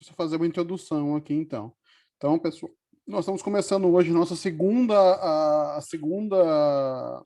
Deixa eu fazer uma introdução aqui, então. Então, pessoal, nós estamos começando hoje nossa a segunda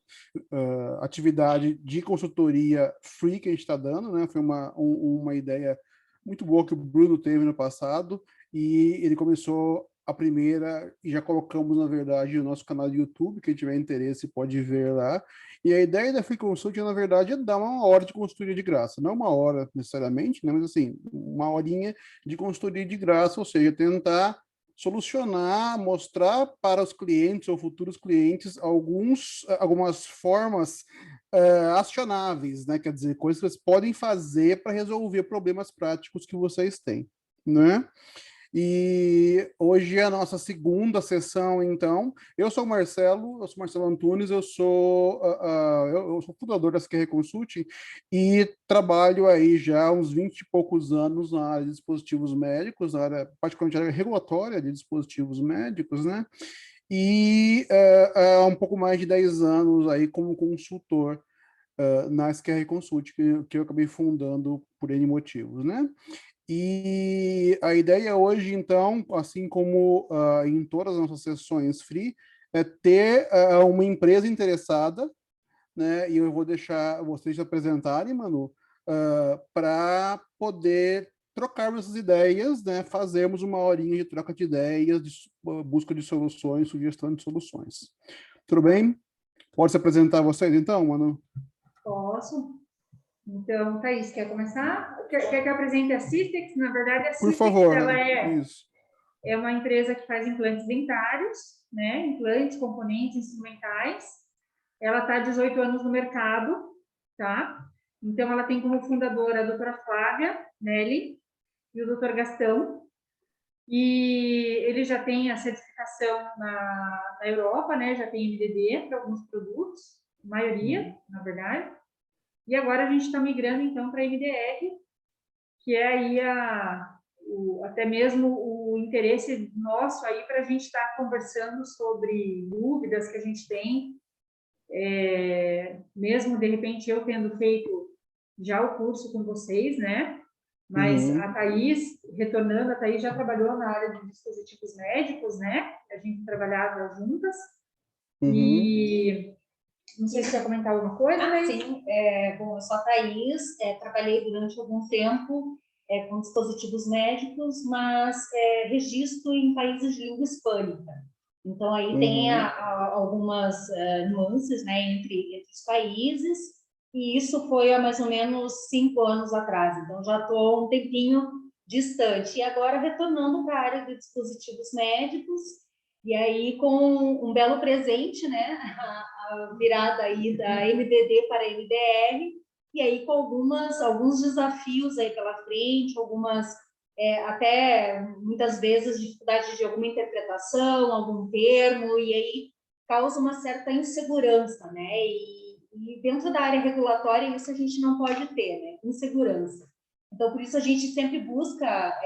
atividade de consultoria free que a gente está dando, né? Foi uma ideia muito boa que o Bruno teve no passado, e ele começou a primeira, e já colocamos, na verdade, no nosso canal do YouTube. Quem tiver interesse pode ver lá. E a ideia da Free Consult, na verdade, é dar uma hora de consultoria de graça. Não uma hora necessariamente, né? Mas assim, uma horinha de consultoria de graça, ou seja, tentar solucionar, mostrar para os clientes ou futuros clientes algumas formas acionáveis, né? Quer dizer, coisas que eles podem fazer para resolver problemas práticos que vocês têm, né? E hoje é a nossa segunda sessão, então. Eu sou Marcelo Antunes, eu sou fundador da SQR Consulting e trabalho aí já há uns 20 e poucos anos na área de dispositivos médicos, particularmente na área regulatória de dispositivos médicos, né? E há um pouco mais de 10 anos aí como consultor na SQR Consult, que eu acabei fundando por N motivos, né? E a ideia hoje, então, assim como em todas as nossas sessões free, é ter uma empresa interessada, né? E eu vou deixar vocês se apresentarem, Manu, para poder trocarmos essas ideias, né? Fazermos uma horinha de troca de ideias, de busca de soluções, sugestão de soluções. Tudo bem? Pode se apresentar vocês, então, Manu? Posso. Então, Thaís, quer começar? Quer que eu apresente a Systex? Na verdade, a Por Systex favor. ela Isso. é uma empresa que faz implantes dentários, né? Implantes, componentes, instrumentais. Ela está há 18 anos no mercado, tá? Então, ela tem como fundadora a doutora Flávia Nelly e o doutor Gastão. E ele já tem a certificação na Europa, né? Já tem MDD para alguns produtos, a maioria, na verdade. E agora a gente está migrando, então, para a MDR, que é aí até mesmo o interesse nosso aí para a gente estar conversando sobre dúvidas que a gente tem, mesmo, de repente, eu tendo feito já o curso com vocês, né? Mas a Thaís, retornando, a Thaís já trabalhou na área de dispositivos médicos, né? A gente trabalhava juntas. E não sei se você quer comentar alguma coisa, né? Sim. Bom, eu sou a Thaís, trabalhei durante algum tempo com dispositivos médicos, mas registro em países de língua hispânica. Então, aí tem algumas nuances, né, entre os países, e isso foi há mais ou menos 5 anos atrás. Então, já estou um tempinho distante. E agora, retornando para a área de dispositivos médicos, e aí com um belo presente, né, a virada aí da MDD para a MDR, e aí com alguns desafios aí pela frente, algumas, até muitas vezes, dificuldade de alguma interpretação, algum termo, e aí causa uma certa insegurança, né, e dentro da área regulatória isso a gente não pode ter, né, insegurança. Então, por isso a gente sempre busca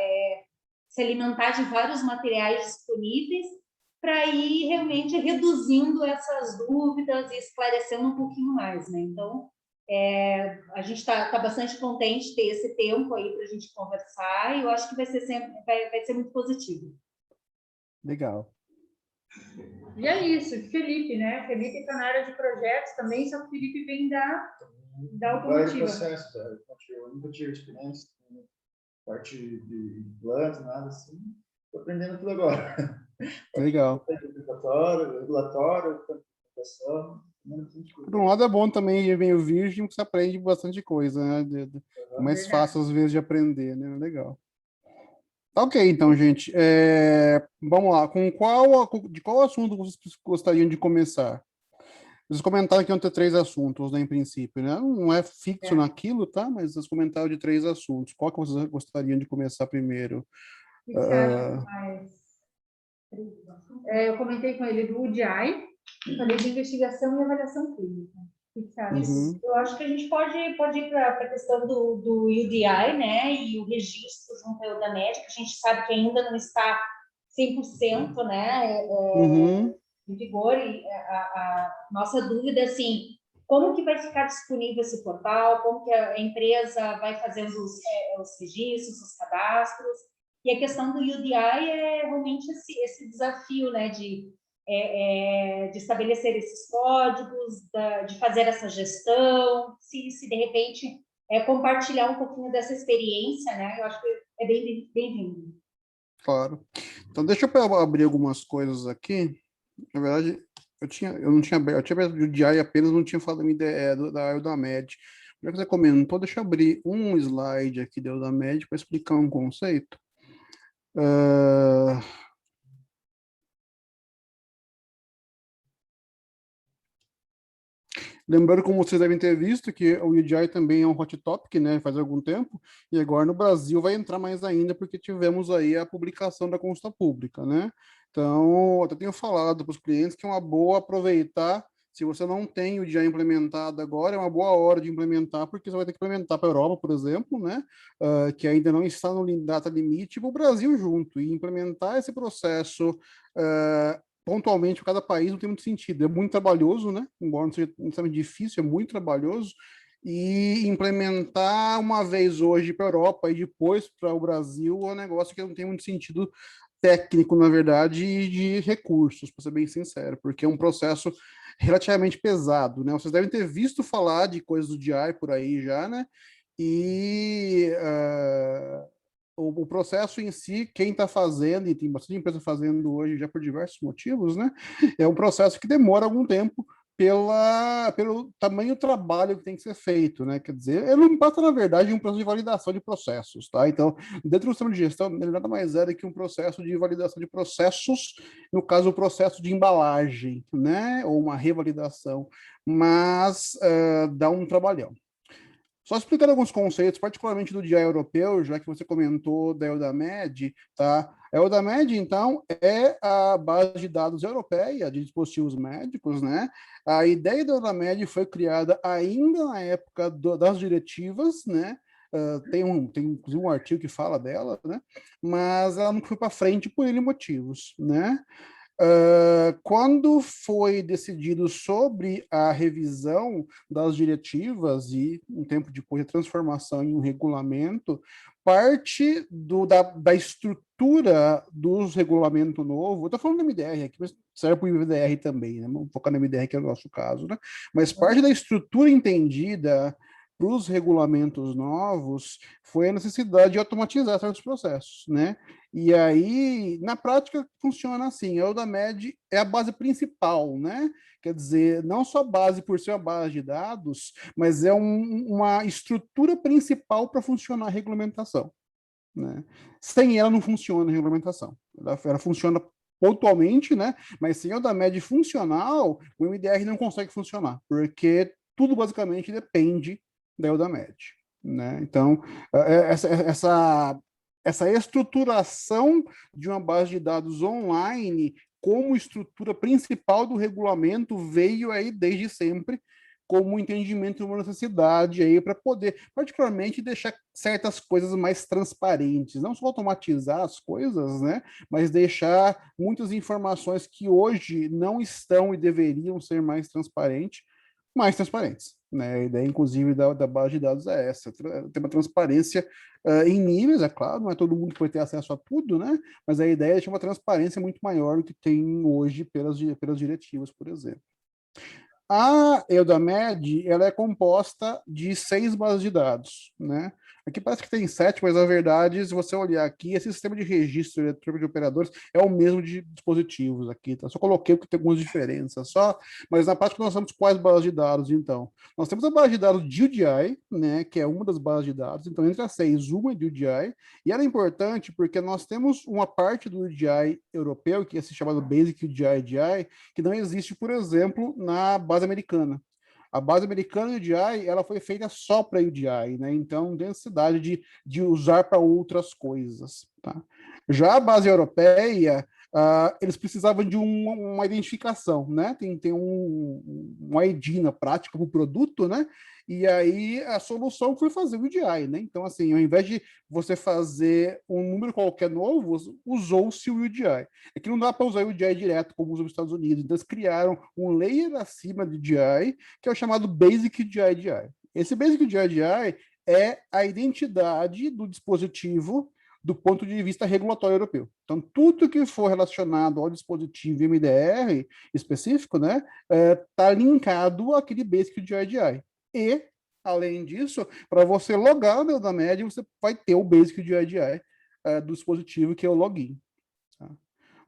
se alimentar de vários materiais disponíveis para ir realmente reduzindo essas dúvidas e esclarecendo um pouquinho mais, né? Então, a gente está bastante contente de ter esse tempo aí para a gente conversar, e eu acho que vai ser muito positivo. Legal. E é isso, Felipe, né? O Felipe está na área de projetos também, só que o Felipe vem da automotiva. Processo, eu nunca tive experiência com parte de planta, nada assim. Estou aprendendo tudo agora. Legal. Regulatório, implementação. Por um lado é bom também, vem o virgem, que você aprende bastante coisa, né? Mais fácil, às vezes, de aprender, né? Legal. Tá ok, então, gente. Vamos lá. De qual assunto vocês gostariam de começar? Vocês comentaram que iam ter 3 assuntos, né, em princípio, né? Não é fixo naquilo, tá? Mas vocês comentaram de 3 assuntos. Qual que vocês gostariam de começar primeiro? O que você acha mais? Eu comentei com ele do UDI, falei de investigação e avaliação clínica. O que você acha? Eu acho que a gente pode ir para a questão do UDI, né, e o registro junto ao da médica. A gente sabe que ainda não está 100%, né, em vigor, e a nossa dúvida é, assim, como que vai ficar disponível esse portal, como que a empresa vai fazendo os registros, os cadastros, E a questão do UDI é realmente esse desafio, né, de estabelecer esses códigos, de fazer essa gestão, se de repente compartilhar um pouquinho dessa experiência, né, eu acho que é bem-vindo. Claro. Então, deixa eu abrir algumas coisas aqui. Na verdade, eu não tinha aberto, eu tinha aberto o DI apenas, não tinha falado da Eudamed. Já que você comentou, deixa eu abrir um slide aqui da Eudamed para explicar um conceito. Lembrando, como vocês devem ter visto, que o UDI também é um hot topic, né, faz algum tempo, e agora no Brasil vai entrar mais ainda, porque tivemos aí a publicação da consulta pública, né? Então, eu até tenho falado para os clientes que é uma boa aproveitar, se você não tem o UDI implementado agora, é uma boa hora de implementar, porque você vai ter que implementar para a Europa, por exemplo, né, que ainda não está no data limite, para o Brasil junto, e implementar esse processo pontualmente para cada país não tem muito sentido. É muito trabalhoso, né? Embora não seja necessariamente difícil, é muito trabalhoso. E implementar uma vez hoje para a Europa e depois para o Brasil é um negócio que não tem muito sentido técnico, na verdade, e de recursos, para ser bem sincero, porque é um processo relativamente pesado, né? Vocês devem ter visto falar de coisas do DI por aí já, né? E o processo em si, quem está fazendo, e tem bastante empresa fazendo hoje já por diversos motivos, né? É um processo que demora algum tempo pelo tamanho do trabalho que tem que ser feito, né? Quer dizer, ele não passa, na verdade, um processo de validação de processos, tá? Então, dentro do sistema de gestão, ele nada mais é do que um processo de validação de processos, no caso, o processo de embalagem, né? Ou uma revalidação, mas dá um trabalhão. Só explicando alguns conceitos, particularmente do DI europeu, já que você comentou da Eudamed, tá? A Eudamed, então, é a base de dados europeia de dispositivos médicos, né? A ideia da Eudamed foi criada ainda na época das diretivas, né? Tem inclusive um artigo que fala dela, né? Mas ela não foi para frente por N motivos, né? Quando foi decidido sobre a revisão das diretivas e um tempo depois a transformação em um regulamento, parte da estrutura dos regulamentos novos, estou falando do MDR aqui, mas serve para o IVDR também, né? Vamos focar no MDR, que é o nosso caso, né? Mas parte da estrutura entendida para os regulamentos novos foi a necessidade de automatizar certos processos, né? E aí, na prática, funciona assim, a Eudamed é a base principal, né? Quer dizer, não só a base por ser a base de dados, mas é uma estrutura principal para funcionar a regulamentação, né? Sem ela não funciona a regulamentação. Ela funciona pontualmente, né? Mas sem a Eudamed funcional, o MDR não consegue funcionar, porque tudo basicamente depende da Eudamed, né? Então, essa estruturação de uma base de dados online como estrutura principal do regulamento veio aí desde sempre como um entendimento de uma necessidade aí para poder, particularmente, deixar certas coisas mais transparentes, não só automatizar as coisas, né, mas deixar muitas informações que hoje não estão e deveriam ser mais transparentes, né? A ideia, inclusive, da base de dados é essa, ter uma transparência em níveis, é claro, não é todo mundo que vai ter acesso a tudo, né? Mas a ideia é ter uma transparência muito maior do que tem hoje pelas diretivas, por exemplo. A Eudamed, ela é composta de 6 bases de dados, né? Aqui parece que tem 7, mas na verdade, se você olhar aqui, esse sistema de registro eletrônico de operadores é o mesmo de dispositivos aqui, tá? Só coloquei porque tem algumas diferenças só, mas na prática nós temos quais bases de dados, então? Nós temos a base de dados de UDI, né, que é uma das bases de dados, então entre as 6, uma é de UDI, e ela é importante porque nós temos uma parte do UDI europeu, que é esse chamado Basic UDI, que não existe, por exemplo, na base americana. A base americana UDI, ela foi feita só para UDI, né? Então, não tem necessidade de usar para outras coisas, tá? Já a base europeia, eles precisavam de uma identificação, né? Tem um ID na prática para o produto, né? E aí a solução foi fazer o UDI, né? Então, assim, ao invés de você fazer um número qualquer novo, usou-se o UDI. É que não dá para usar o UDI direto, como usa nos Estados Unidos. Então, eles criaram um layer acima do UDI, que é o chamado Basic UDI. Esse Basic UDI é a identidade do dispositivo do ponto de vista regulatório europeu. Então, tudo que for relacionado ao dispositivo MDR específico, né, está linkado àquele basic de GRDI. E, além disso, para você logar no Eudamed, você vai ter o basic de GRDI do dispositivo, que é o login. Tá?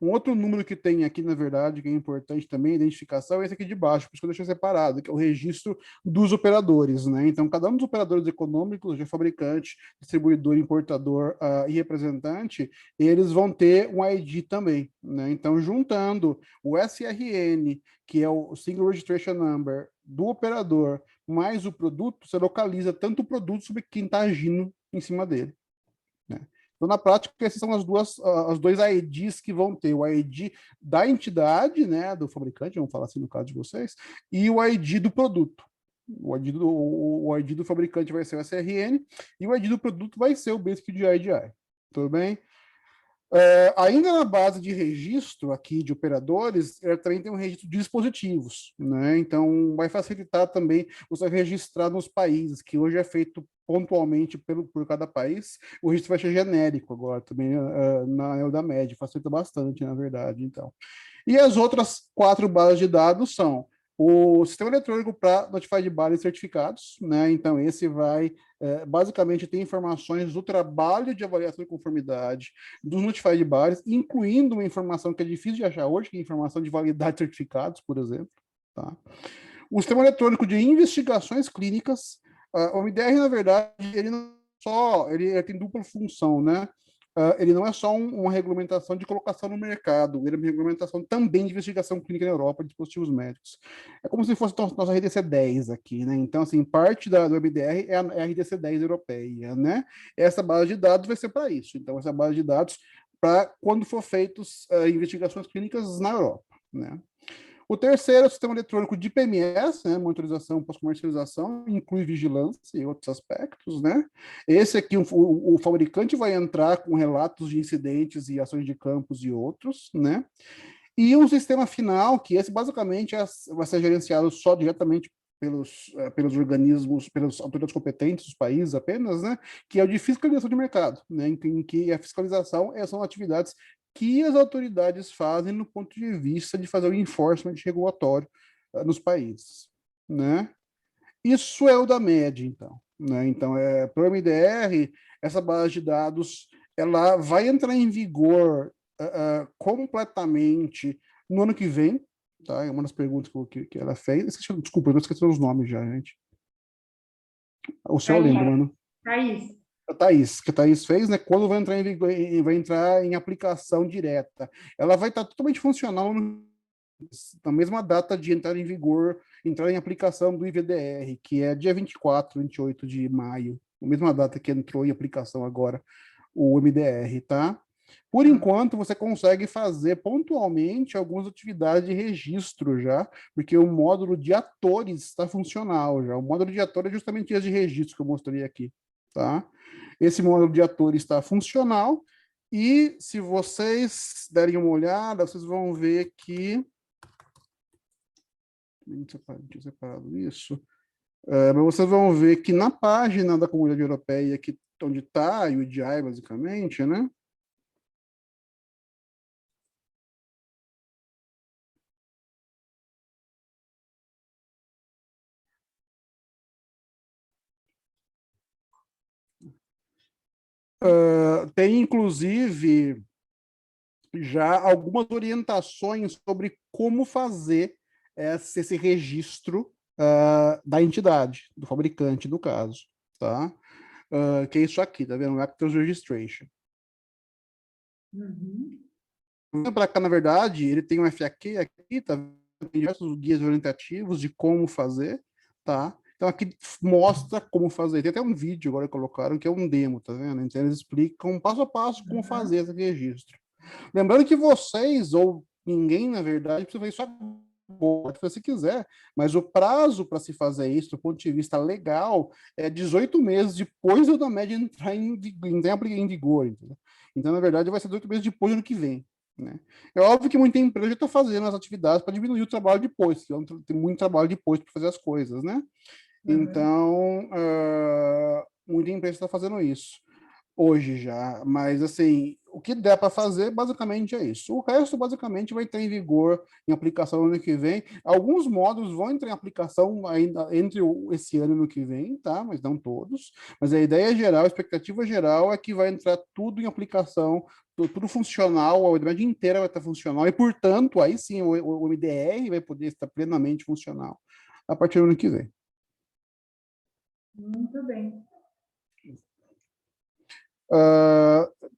Um outro número que tem aqui, na verdade, que é importante também, a identificação, é esse aqui de baixo, por isso que eu deixei separado, que é o registro dos operadores, né? Então, cada um dos operadores econômicos, de fabricante, distribuidor, importador e representante, eles vão ter um ID também, né? Então, juntando o SRN, que é o Single Registration Number do operador, mais o produto, você localiza tanto o produto sobre quem está agindo em cima dele, né? Então, na prática, esses são os dois IDs que vão ter, o ID da entidade, né, do fabricante, vamos falar assim no caso de vocês, e o ID do produto. O ID do fabricante vai ser o SRN e o ID do produto vai ser o Basic de IDI. Tudo bem? Ainda na base de registro aqui de operadores, também tem um registro de dispositivos, né? Então, vai facilitar também você registrar nos países, que hoje é feito pontualmente por cada país. O registro vai ser genérico agora, também na Eudamed, facilita bastante, na verdade, então. E as outras 4 bases de dados são o sistema eletrônico para Notified Bodies certificados, né? Então, esse vai basicamente ter informações do trabalho de avaliação de conformidade dos Notified Bodies, incluindo uma informação que é difícil de achar hoje, que é a informação de validade de certificados, por exemplo. Tá? O sistema eletrônico de investigações clínicas, o MDR, na verdade, ele tem dupla função, né? Ele não é só uma regulamentação de colocação no mercado, ele é uma regulamentação também de investigação clínica na Europa de dispositivos médicos. É como se fosse nossa RDC 10 aqui, né? Então, assim, parte do MDR é a RDC 10 europeia, né? Essa base de dados vai ser para isso. Então, essa base de dados para quando for feitas investigações clínicas na Europa, né? O terceiro é o sistema eletrônico de PMS, né, monitorização pós-comercialização, inclui vigilância e outros aspectos, né? Esse aqui, o fabricante vai entrar com relatos de incidentes e ações de campos e outros, né? E um sistema final, que esse basicamente vai ser gerenciado só diretamente pelos organismos, pelas autoridades competentes dos países apenas, né? Que é o de fiscalização de mercado, né? Em que a fiscalização são atividades que as autoridades fazem no ponto de vista de fazer o enforcement regulatório nos países, né? Isso é o da MED, então, né? Então, para o MDR, essa base de dados, ela vai entrar em vigor completamente no ano que vem, tá? É uma das perguntas que ela fez. Desculpa, eu estou esquecendo os nomes já, gente. O senhor lembra, mano? Thaís. Que a Thaís fez, né? Quando vai entrar em vigor, vai entrar em aplicação direta. Ela vai estar totalmente funcional na mesma data de entrar em vigor, entrar em aplicação do IVDR, que é dia 24, 28 de maio, a mesma data que entrou em aplicação agora o MDR, tá? Por enquanto, você consegue fazer pontualmente algumas atividades de registro já, porque o módulo de atores está funcional já. O módulo de atores é justamente esse de registro que eu mostrei aqui, tá? Esse módulo de atores está funcional e se vocês derem uma olhada, vocês vão ver que... Tinha separado isso. Mas vocês vão ver que na página da Comunidade Europeia, que, onde está o UDI, basicamente, né? Tem, inclusive, já algumas orientações sobre como fazer esse registro da entidade, do fabricante, no caso, tá? Que é isso aqui, tá vendo? Actors Registration. Para cá, na verdade, ele tem um FAQ aqui, tá vendo? Tem diversos guias orientativos de como fazer, tá? Então, aqui mostra como fazer. Tem até um vídeo agora que colocaram, que é um demo, tá vendo? Então, eles explicam passo a passo como fazer esse registro. Lembrando que vocês, ou ninguém, na verdade, precisa fazer isso agora, se você quiser, mas o prazo para se fazer isso, do ponto de vista legal, é 18 meses depois do Eudamed entrar em vigor, entendeu? Então, na verdade, vai ser 18 meses depois do ano que vem, né? É óbvio que muita empresa já está fazendo as atividades para diminuir o trabalho depois, que tem muito trabalho depois para fazer as coisas, né? Então, muita empresa está fazendo isso. hoje já, mas assim, o que der para fazer basicamente é isso. O resto basicamente vai estar em vigor, em aplicação no ano que vem. Alguns módulos vão entrar em aplicação ainda entre esse ano e no que vem, tá? Mas não todos. Mas a ideia geral, a expectativa geral é que vai entrar tudo em aplicação, tudo funcional, a unidade inteira vai estar funcional e, portanto, aí sim o MDR vai poder estar plenamente funcional a partir do ano que vem. Muito bem.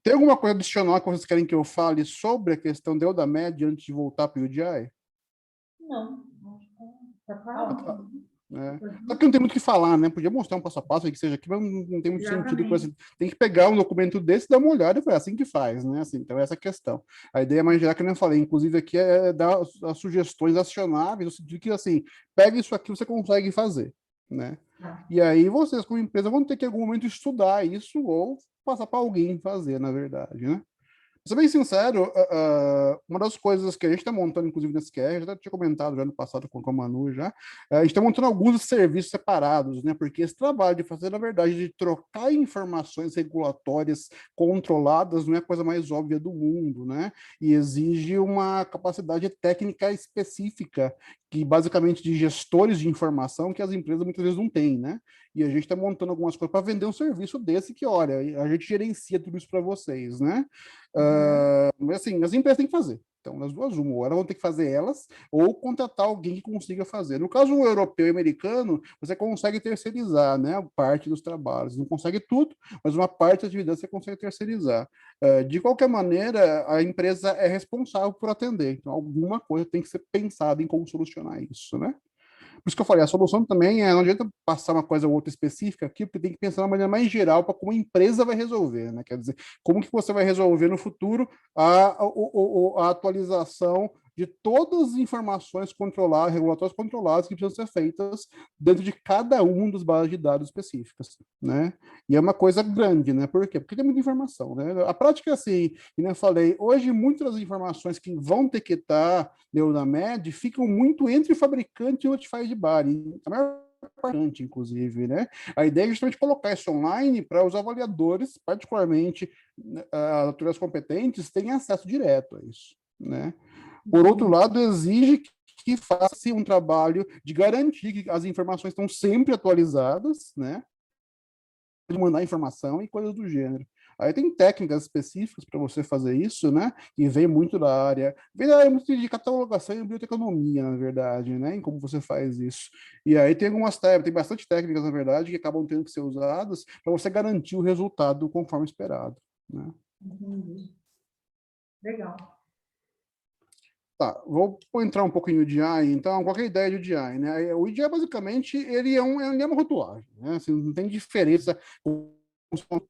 Tem alguma coisa adicional que vocês querem que eu fale sobre a questão da Eudamed antes de voltar para o UDI? Não. Tá claro? Só que não tem muito o que falar, né? Podia mostrar um passo a passo, que seja aqui, mas não tem muito sentido. Tem que pegar um documento desse, dar uma olhada e falar assim que faz, né? Assim, então, essa é a questão. A ideia mais geral que eu nem falei, inclusive, aqui é dar as sugestões acionáveis, no sentido que, assim, pega isso aqui, você consegue fazer, né? E aí, vocês, como empresa, vão ter que, em algum momento, estudar isso ou passar para alguém fazer, na verdade, né? Pra ser bem sincero, uma das coisas que a gente está montando, inclusive, nesse QR, eu já tinha comentado já no passado com a Manu já, a gente está montando alguns serviços separados, né? Porque esse trabalho de fazer, na verdade, de trocar informações regulatórias controladas não é a coisa mais óbvia do mundo, né? E exige uma capacidade técnica específica, que basicamente de gestores de informação que as empresas muitas vezes não têm, né? E a gente está montando algumas coisas para vender um serviço desse que, olha, a gente gerencia tudo isso para vocês, né? Mas assim, as empresas têm que fazer. Então, das duas, uma, ou elas vão ter que fazer elas, ou contratar alguém que consiga fazer. No caso europeu e americano, você consegue terceirizar, né, parte dos trabalhos. Não consegue tudo, mas uma parte da atividade você consegue terceirizar. De qualquer maneira, a empresa é responsável por atender. Então, alguma coisa tem que ser pensada em como solucionar isso, né? Por isso que eu falei, a solução também não adianta passar uma coisa ou outra específica aqui, porque tem que pensar de uma maneira mais geral para como a empresa vai resolver, né? Quer dizer, como que você vai resolver no futuro a atualização de todas as informações controladas, regulatórias controladas que precisam ser feitas dentro de cada uma das bases de dados específicas, né? E é uma coisa grande, né? Por quê? Porque tem muita informação, né? A prática é assim, como eu falei, hoje muitas das informações que vão ter que estar na MED ficam muito entre o fabricante e o notified de bar, a maior parte, inclusive, né? A ideia é justamente colocar isso online para os avaliadores, particularmente as autoridades competentes, tenham acesso direto a isso, né? Por outro lado, exige que faça um trabalho de garantir que as informações estão sempre atualizadas, né? De mandar informação e coisas do gênero. Aí tem técnicas específicas para você fazer isso, né? E vem muito da área, muito de catalogação e biblioteconomia, na verdade, né? Em como você faz isso. E aí tem algumas técnicas, tem bastante técnicas, na verdade, que acabam tendo que ser usadas para você garantir o resultado conforme esperado, né? Entendi. Legal. Tá, vou entrar um pouquinho no UDI, então, qual é a ideia do UDI, né? O UDI, basicamente, ele é uma rotulagem, né? Assim, não tem diferença o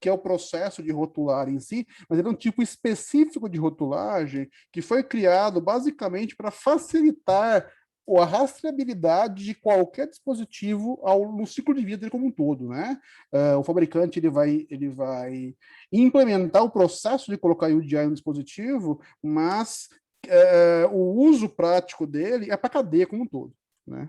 que é o processo de rotular em si, mas ele é um tipo específico de rotulagem que foi criado, basicamente, para facilitar a rastreabilidade de qualquer dispositivo no ciclo de vida dele como um todo, né? O fabricante ele vai implementar o processo de colocar UDI no dispositivo, mas o uso prático dele é para a cadeia como um todo, né?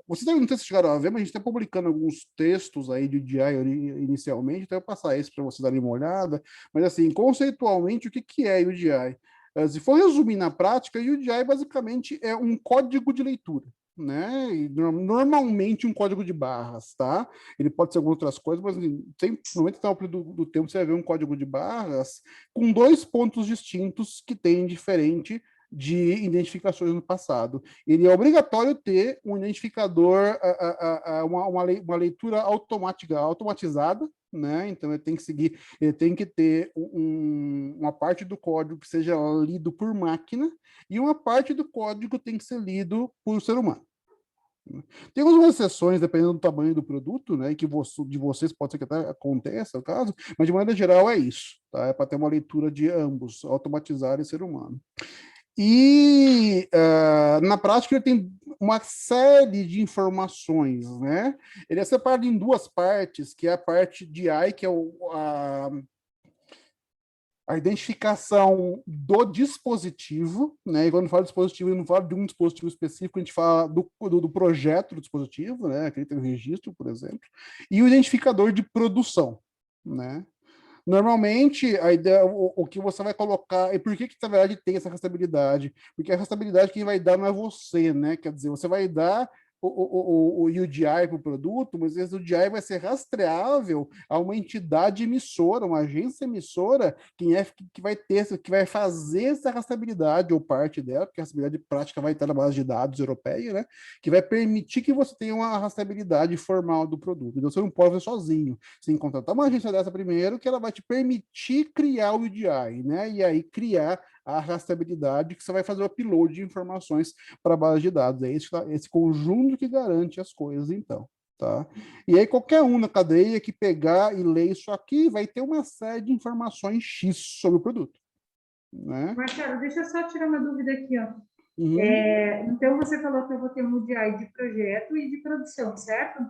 Vocês não sei se chegaram a ver, mas a gente está publicando alguns textos aí de UDI inicialmente, então eu vou passar esse para vocês darem uma olhada, mas assim, conceitualmente, o que é UDI? Se for resumir na prática, UDI basicamente é um código de leitura, né? E, normalmente um código de barras, tá? Ele pode ser algumas outras coisas, mas no 99% do tempo você vai ver um código de barras com dois pontos distintos que tem diferente de identificações no passado. Ele é obrigatório ter um identificador, uma leitura automatizada, né? Então ele tem que ter uma parte do código que seja lido por máquina e uma parte do código tem que ser lido por ser humano. Tem algumas exceções, dependendo do tamanho do produto, né, que de vocês pode ser que até aconteça o caso, mas de maneira geral é isso, tá? É para ter uma leitura de ambos, automatizar e ser humano. E na prática ele tem uma série de informações, né? Ele é separado em duas partes, que é a parte de I, que é a identificação do dispositivo, né? E quando fala de dispositivo, eu não falo de um dispositivo específico, a gente fala do projeto do dispositivo, né? Aquele tem um registro, por exemplo, e o identificador de produção. né? Normalmente, a ideia, o que você vai colocar, e por que na verdade tem essa rastreabilidade? Porque a rastreabilidade quem vai dar não é você, né? Quer dizer, você vai dar o UDI para o produto, mas esse UDI vai ser rastreável a uma entidade emissora, uma agência emissora, que vai ter, que vai fazer essa rastreabilidade ou parte dela, porque a rastreabilidade prática vai estar na base de dados europeia, né? Que vai permitir que você tenha uma rastreabilidade formal do produto. Então você não pode fazer sozinho. Você tem que contratar uma agência dessa primeiro, que ela vai te permitir criar o UDI, né? E aí criar a rastreabilidade, que você vai fazer o upload de informações para a base de dados. É esse conjunto que garante as coisas, então. Tá? E aí qualquer um na cadeia que pegar e ler isso aqui vai ter uma série de informações X sobre o produto. Né? Marcelo, deixa eu só tirar uma dúvida aqui, ó. Uhum. Então, você falou que eu vou ter um UDI de projeto e de produção, certo?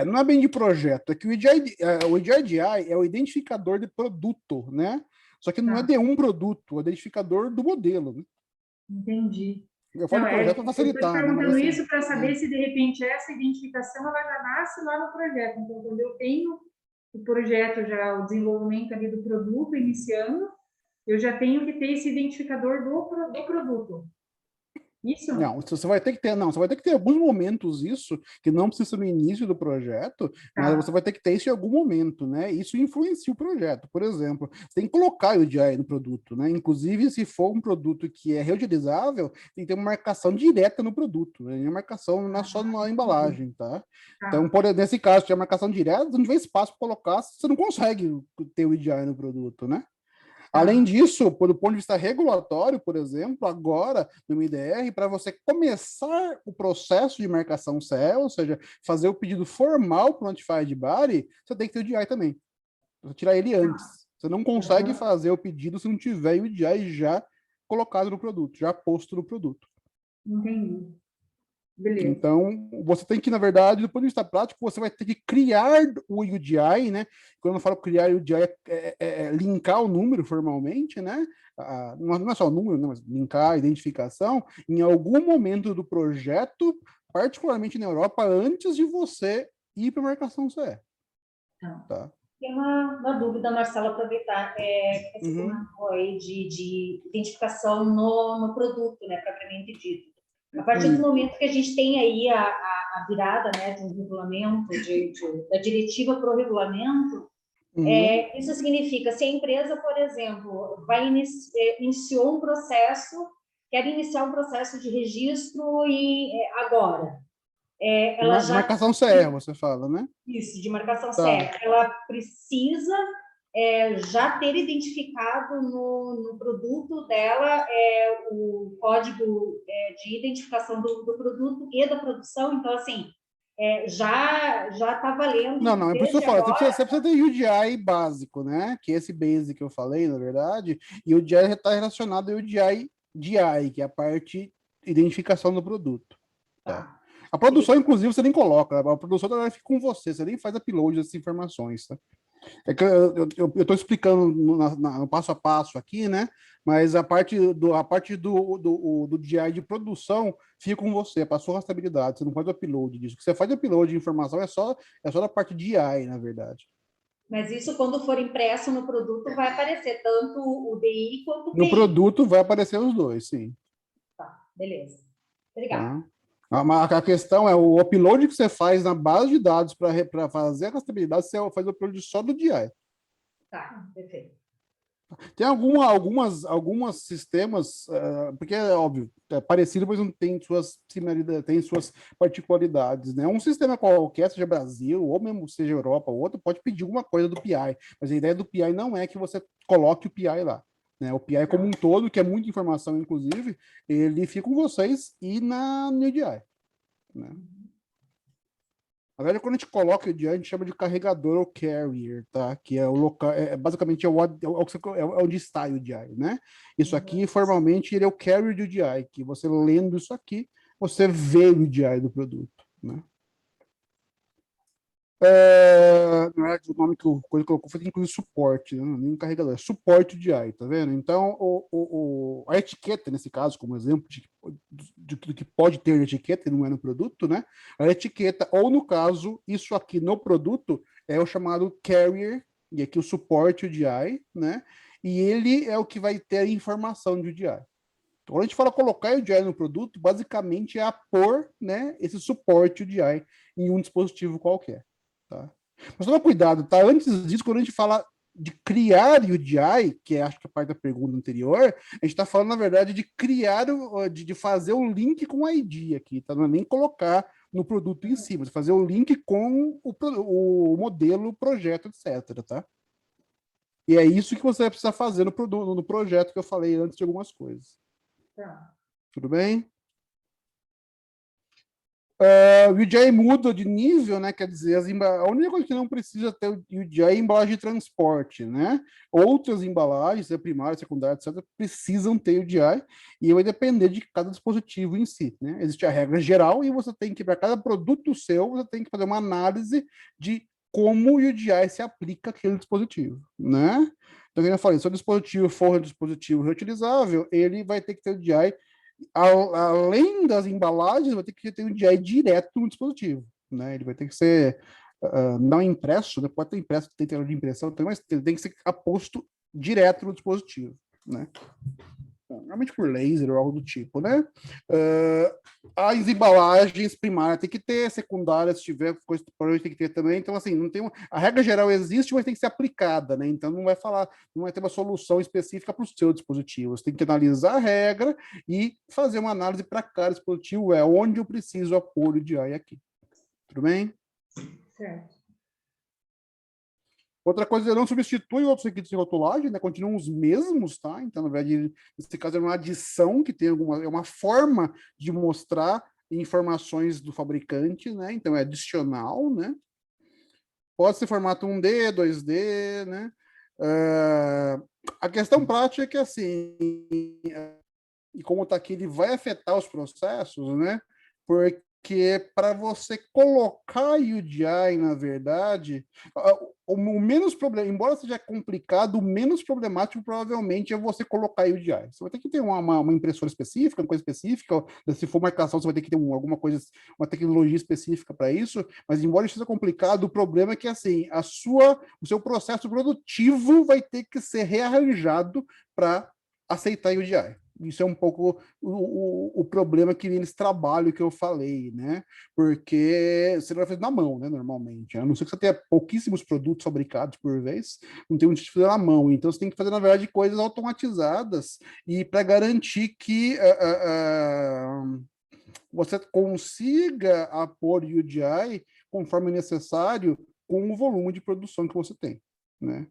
Não é bem de projeto, é que o EDI é o identificador de produto, né? Só que não é de um produto, é o identificador do modelo. Né? Entendi. Eu falo projeto para facilitar. Eu estou perguntando assim, isso para saber se, de repente, essa identificação ela já nasce lá no projeto. Então, quando eu tenho o projeto, já o desenvolvimento ali do produto iniciando, eu já tenho que ter esse identificador do produto. Isso? Não, você vai ter que ter, não, você vai ter que ter alguns momentos isso, que não precisa ser no início do projeto, mas você vai ter que ter isso em algum momento, né? Isso influencia o projeto. Por exemplo, você tem que colocar o UDI no produto, né? Inclusive, se for um produto que é reutilizável, tem que ter uma marcação direta no produto, né? Uma marcação não é só na embalagem, tá? Então, nesse caso, se tiver marcação direta, não tiver espaço para colocar, você não consegue ter o UDI no produto, né? Além disso, do ponto de vista regulatório, por exemplo, agora no MDR, para você começar o processo de marcação CE, ou seja, fazer o pedido formal para o Notified Body, você tem que ter o DI também. Você tirar ele antes. Você não consegue fazer o pedido se não tiver o DI já colocado no produto, já posto no produto. Entendi. Beleza. Então, você tem que, na verdade, do ponto de vista prático, você vai ter que criar o UDI, né? Quando eu falo criar o UDI, linkar o número formalmente, né? Não é só o número, né? Mas linkar a identificação em algum momento do projeto, particularmente na Europa, antes de você ir para a marcação CE. Tá? Tem uma dúvida, Marcelo, aproveitar, que você comentou aí de identificação no produto, né, propriamente dito. A partir do momento que a gente tem aí a virada, né, de um regulamento, da diretiva para o regulamento, isso significa, se a empresa, por exemplo, iniciou um processo, quer iniciar um processo de registro e agora, ela já... Marcação CE, você fala, né? Isso, de marcação CE. Ela precisa já ter identificado no produto dela o código de identificação do produto e da produção. Então, assim, já está valendo. Não, é por isso que eu falo, você precisa ter UDI básico, né? Que é esse basic que eu falei, na verdade, e o UDI está relacionado ao UDI DI, que é a parte identificação do produto. Tá? A produção, inclusive, você nem coloca, a produção ela fica com você nem faz upload dessas informações, tá? É que eu estou explicando no passo a passo aqui, né? Mas a parte do DI de produção fica com você, para a sua rastreabilidade. Você não faz upload disso. O que você faz upload de informação é só da parte de DI, na verdade. Mas isso, quando for impresso no produto, vai aparecer tanto o DI quanto o PI. No produto vai aparecer os dois, sim. Tá, beleza. Obrigada. Tá. A questão é o upload que você faz na base de dados para fazer a rastreabilidade, você faz o upload só do DI. Tá, perfeito. Tem algumas sistemas, porque é óbvio, é parecido, mas não tem suas similaridades, tem suas particularidades, né? Um sistema qualquer, seja Brasil, ou mesmo seja Europa, ou outro, pode pedir alguma coisa do PI, mas a ideia do PI não é que você coloque o PI lá. Né? O PI como um todo, que é muita informação, inclusive, ele fica com vocês e no EDI. Né? Na verdade, quando a gente coloca o EDI, a gente chama de carregador ou carrier, tá? Que é o local, basicamente onde está o EDI, né? Isso aqui, formalmente, ele é o carrier do EDI, que você lendo isso aqui, você vê o EDI do produto, né? Na verdade, o nome que o coisa colocou foi incluir suporte, né? Nem carregador, é suporte de AI, tá vendo? Então, a etiqueta, nesse caso, como exemplo do que pode ter etiqueta e não é no produto, né? A etiqueta, ou no caso, isso aqui no produto, é o chamado carrier, e aqui o suporte UDI, né? E ele é o que vai ter a informação de UDI. Então, quando a gente fala colocar UDI no produto, basicamente é a pôr, né, esse suporte UDI em um dispositivo qualquer, tá? Mas toma cuidado, tá? Antes disso, quando a gente fala de criar UDI, que é, acho que a parte da pergunta anterior, a gente está falando, na verdade, de criar, de fazer o link com o ID aqui, tá? Não é nem colocar no produto em si, mas fazer o link com o modelo, o projeto, etc, tá? E é isso que você vai precisar fazer no, produto, no projeto que eu falei antes de algumas coisas. Tá. Tudo bem? O UDI muda de nível, né? Quer dizer, a única coisa que não precisa ter o UDI é embalagem de transporte, né? Outras embalagens, primária, secundária, etc., precisam ter UDI e vai depender de cada dispositivo em si, né? Existe a regra geral e você tem que, para cada produto seu, você tem que fazer uma análise de como o UDI se aplica àquele dispositivo, né? Então, como eu falei, se o dispositivo for um dispositivo reutilizável, ele vai ter que ter UDI além das embalagens, vai ter que ter um DI direto no dispositivo, né? Ele vai ter que ser não impresso, né? Pode ter impresso, tem tela de impressão, mas ele tem que ser aposto direto no dispositivo, né? Normalmente por laser ou algo do tipo, né? As embalagens primárias tem que ter, secundárias, se tiver coisa, provavelmente tem que ter também. Então, assim, não tem a regra geral existe, mas tem que ser aplicada, né? Então, não vai ter uma solução específica para o seu dispositivo. Você tem que analisar a regra e fazer uma análise para cada dispositivo, onde eu preciso apoio de AI aqui. Tudo bem? Certo. Outra coisa, não substitui outros requisitos de rotulagem, né? Continuam os mesmos, tá? Então, na verdade, nesse caso é uma adição que tem é uma forma de mostrar informações do fabricante, né? Então é adicional, né? Pode ser formato 1D, 2D, né? A questão prática é que, assim, e como está aqui, ele vai afetar os processos, né? Porque para você colocar UDI, na verdade, o menos problema, embora seja complicado, o menos problemático provavelmente é você colocar UDI. Você vai ter que ter uma impressora específica, uma coisa específica, se for marcação, você vai ter que ter alguma coisa, uma tecnologia específica para isso, mas embora isso seja complicado, o problema é que assim, o seu processo produtivo vai ter que ser rearranjado para aceitar UDI. Isso é um pouco o problema que eles trabalham, que eu falei, né? Porque você não vai fazer na mão, né? Normalmente. A não ser que você tenha pouquíssimos produtos fabricados por vez, não tem muito de fazer na mão. Então você tem que fazer, na verdade, coisas automatizadas e para garantir que você consiga apor UDI conforme necessário com o volume de produção que você tem, né?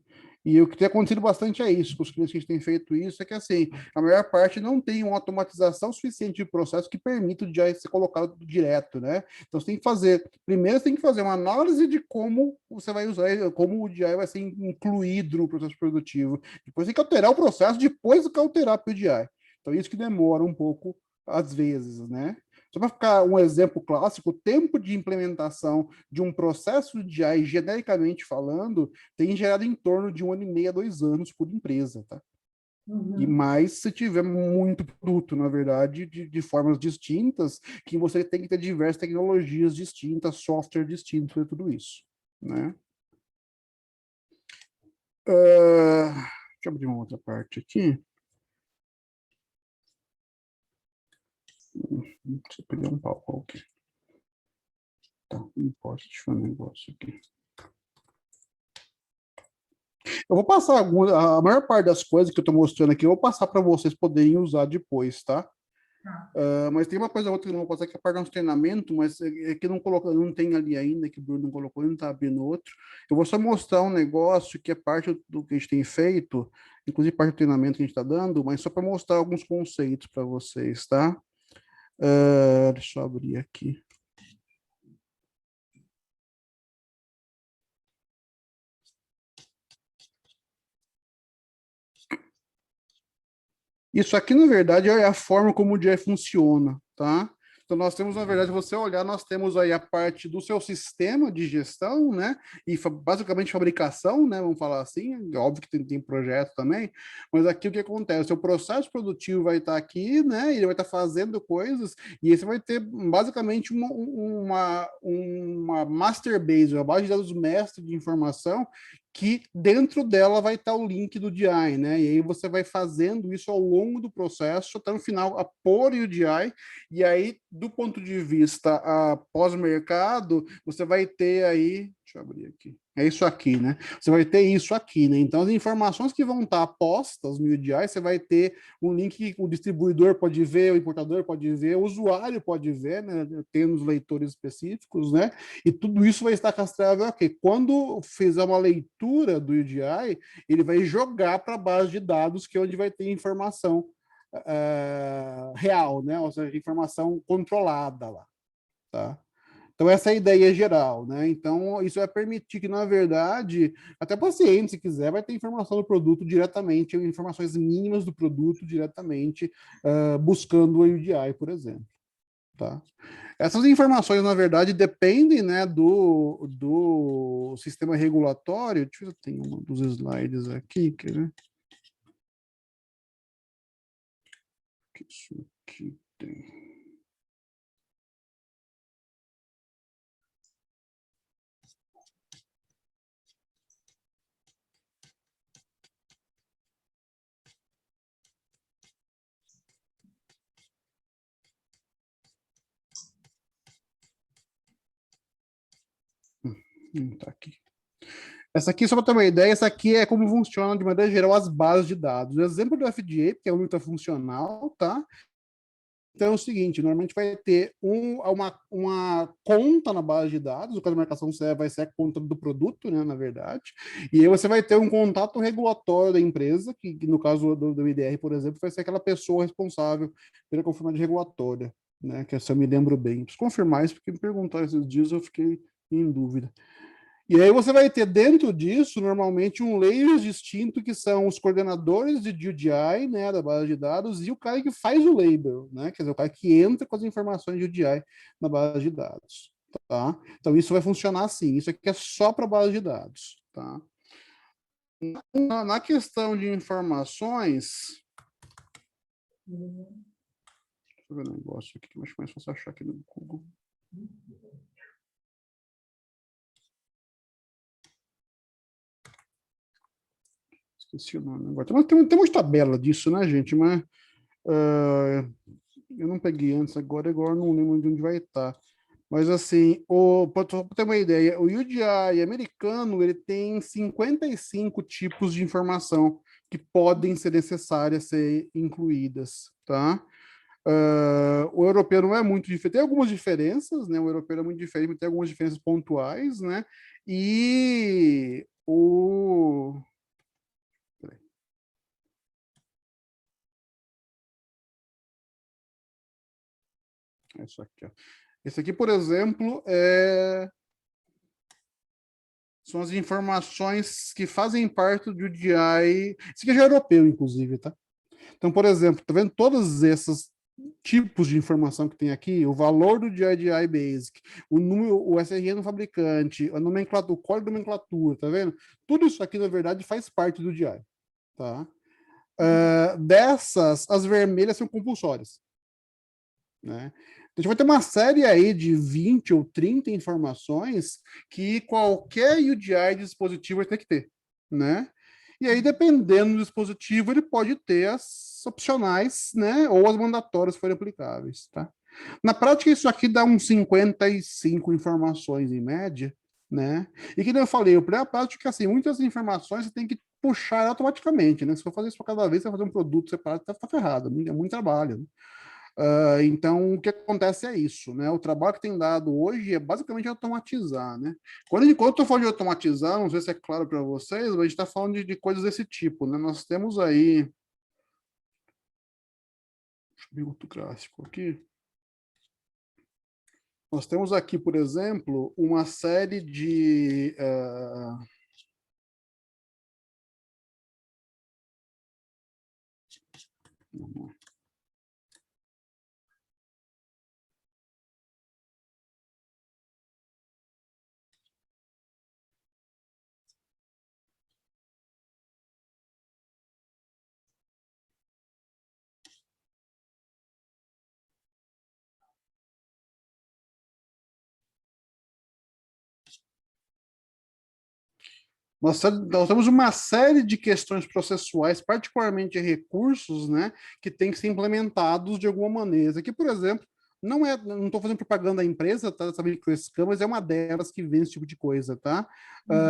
E o que tem acontecido bastante é isso, com os clientes que a gente tem feito isso, é que assim, a maior parte não tem uma automatização suficiente de processo que permita o DI ser colocado direto, né? Então você tem que fazer, primeiro você tem que fazer uma análise de como você vai usar, como o DI vai ser incluído no processo produtivo. Depois tem que alterar o processo, depois que alterar para o DI. Então isso que demora um pouco às vezes, né? Só para ficar um exemplo clássico, o tempo de implementação de um processo de AI, genericamente falando, tem gerado em torno de 1 ano e meio a 2 anos por empresa, tá? Uhum. E mais se tiver muito produto, na verdade, de formas distintas, que você tem que ter diversas tecnologias distintas, software distinto para tudo isso, né? Deixa eu abrir uma outra parte aqui. Deixa eu pegar um pau qualquer. Tá, não importa, deixa eu ver um negócio aqui. Eu vou passar a maior parte das coisas que eu estou mostrando aqui, eu vou passar para vocês poderem usar depois, tá? Mas tem uma coisa outra que eu não vou passar, que é a parte do treinamento, mas é que não tem ali ainda, que o Bruno não colocou, ele não está abrindo outro. Eu vou só mostrar um negócio que é parte do que a gente tem feito, inclusive parte do treinamento que a gente está dando, mas só para mostrar alguns conceitos para vocês, tá? Deixa eu abrir aqui. Isso aqui, na verdade, é a forma como o DI funciona, tá? Então, nós temos, na verdade, você olhar, nós temos aí a parte do seu sistema de gestão, né? E basicamente fabricação, né? Vamos falar assim, óbvio que tem projeto também, mas aqui o que acontece? O seu processo produtivo vai estar aqui, né? Ele vai estar fazendo coisas, e aí você vai ter basicamente uma master base, uma base de dados mestre de informação, que dentro dela vai estar o link do DI, né? E aí você vai fazendo isso ao longo do processo, até no final, a pôr o DI, e aí, do ponto de vista pós-mercado, você vai ter aí, deixa eu abrir aqui, é isso aqui, né? Você vai ter isso aqui, né? Então, as informações que vão estar postas no UDI, você vai ter um link que o distribuidor pode ver, o importador pode ver, o usuário pode ver, né? Tem nos leitores específicos, né? E tudo isso vai estar rastreável aqui. Quando fizer uma leitura do UDI, ele vai jogar para a base de dados, que é onde vai ter informação real, né? Ou seja, informação controlada lá, tá? Então, essa é a ideia geral, né? Então, isso vai permitir que, na verdade, até o paciente, se quiser, vai ter informação do produto diretamente, informações mínimas do produto diretamente, buscando o UDI, por exemplo, tá? Essas informações, na verdade, dependem, né, do sistema regulatório. Deixa eu ver se eu tenho um dos slides aqui, quer ver? Isso aqui tem. Tá aqui. Essa aqui, só para ter uma ideia, essa aqui é como funciona de maneira geral as bases de dados. O exemplo do FDA, que é muito funcional, tá? Então é o seguinte, normalmente vai ter uma conta na base de dados, o caso da marcação CE vai ser a conta do produto, né, na verdade, e aí você vai ter um contato regulatório da empresa, que no caso do IDR, por exemplo, vai ser aquela pessoa responsável pela conformidade regulatória, né, que essa eu me lembro bem. Preciso confirmar isso, porque me perguntaram esses dias, eu fiquei em dúvida. E aí você vai ter dentro disso, normalmente, um layer distinto, que são os coordenadores de UDI, né, da base de dados, e o cara que faz o label, né, quer dizer, o cara que entra com as informações de UDI na base de dados, tá? Então, isso vai funcionar assim, isso aqui é só para base de dados, tá? Na questão de informações, deixa eu ver um negócio aqui que eu acho mais fácil achar aqui no Google. Esqueci o nome agora. Tem uma tabela disso, né, gente? Mas eu não peguei antes, agora não lembro de onde vai estar. Mas, assim, para ter uma ideia, o UDI americano, ele tem 55 tipos de informação que podem ser necessárias ser incluídas, tá? O europeu não é muito diferente, tem algumas diferenças, né? O europeu é muito diferente, mas tem algumas diferenças pontuais, né? E o... É isso aqui, ó. Esse aqui, por exemplo, são as informações que fazem parte do DI. Esse aqui já é europeu, inclusive, tá? Então, por exemplo, tá vendo todos esses tipos de informação que tem aqui? O valor do DI Basic, o número, o SRE no fabricante, a nomenclatura, o código de nomenclatura, tá vendo? Tudo isso aqui, na verdade, faz parte do DI, tá? Dessas, as vermelhas são compulsórias, né? Então, a gente vai ter uma série aí de 20 ou 30 informações que qualquer UDI de dispositivo vai ter que ter, né? E aí, dependendo do dispositivo, ele pode ter as opcionais, né? Ou as mandatórias se forem aplicáveis, tá? Na prática, isso aqui dá uns 55 informações em média, né? E que nem eu falei, o pré-prático é assim, muitas informações você tem que puxar automaticamente, né? Se for fazer isso para cada vez, você vai fazer um produto separado, tá ferrado, é muito trabalho, né? Então, o que acontece é isso, né? O trabalho que tem dado hoje é basicamente automatizar, né? Quando eu estou falando de automatizar, não sei se é claro para vocês, mas a gente está falando de coisas desse tipo, né? Nós temos aí... Deixa eu ver outro gráfico aqui. Nós temos aqui, por exemplo, uma série de... Nós temos uma série de questões processuais, particularmente recursos, né, que têm que ser implementados de alguma maneira. Aqui, por exemplo, não estou fazendo propaganda da empresa, tá? Sabendo que esse mas é uma delas que vê esse tipo de coisa, tá?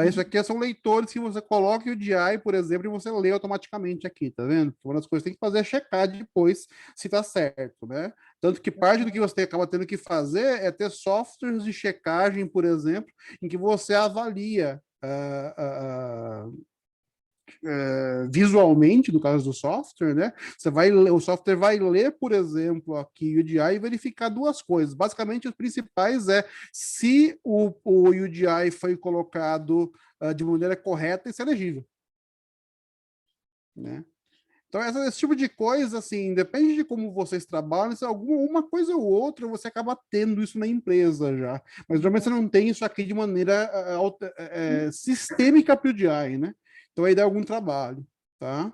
Isso aqui são leitores que você coloca o DI, por exemplo, e você lê automaticamente aqui, tá vendo? Uma das coisas que tem que fazer é checar depois se está certo, né? Tanto que parte do que você acaba tendo que fazer é ter softwares de checagem, por exemplo, em que você avalia visualmente, no caso do software, né? O software vai ler, por exemplo, aqui o UDI e verificar duas coisas. Basicamente, os principais é se o UDI foi colocado de maneira correta e se é legível, né? Então, esse tipo de coisa, assim, depende de como vocês trabalham, se uma coisa ou outra, você acaba tendo isso na empresa já. Mas, geralmente, você não tem isso aqui de maneira sistêmica para o DI, né? Então, aí dá algum trabalho, tá?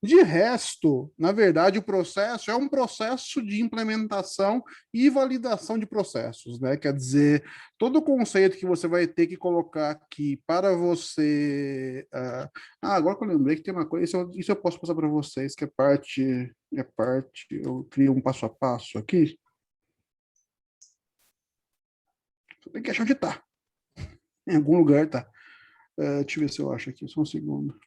De resto, na verdade, o processo é um processo de implementação e validação de processos, né? Quer dizer, todo o conceito que você vai ter que colocar aqui para você. Agora que eu lembrei que tem uma coisa, isso eu posso passar para vocês, que eu crio um passo a passo aqui. Tem que achar onde está. Em algum lugar tá. Deixa eu ver se eu acho aqui, só um segundo.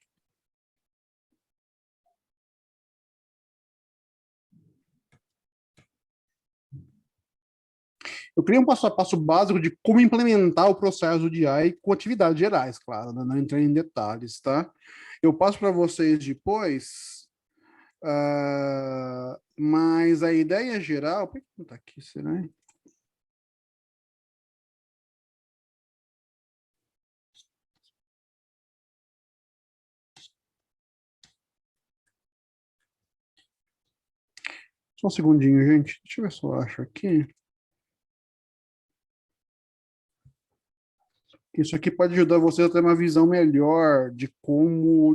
Eu criei um passo a passo básico de como implementar o processo de AI com atividades gerais, claro, né? Não entrei em detalhes, tá? Eu passo para vocês depois, mas a ideia geral... Por que não está aqui, será? Só um segundinho, gente. Deixa eu ver se eu acho aqui. Isso aqui pode ajudar você a ter uma visão melhor de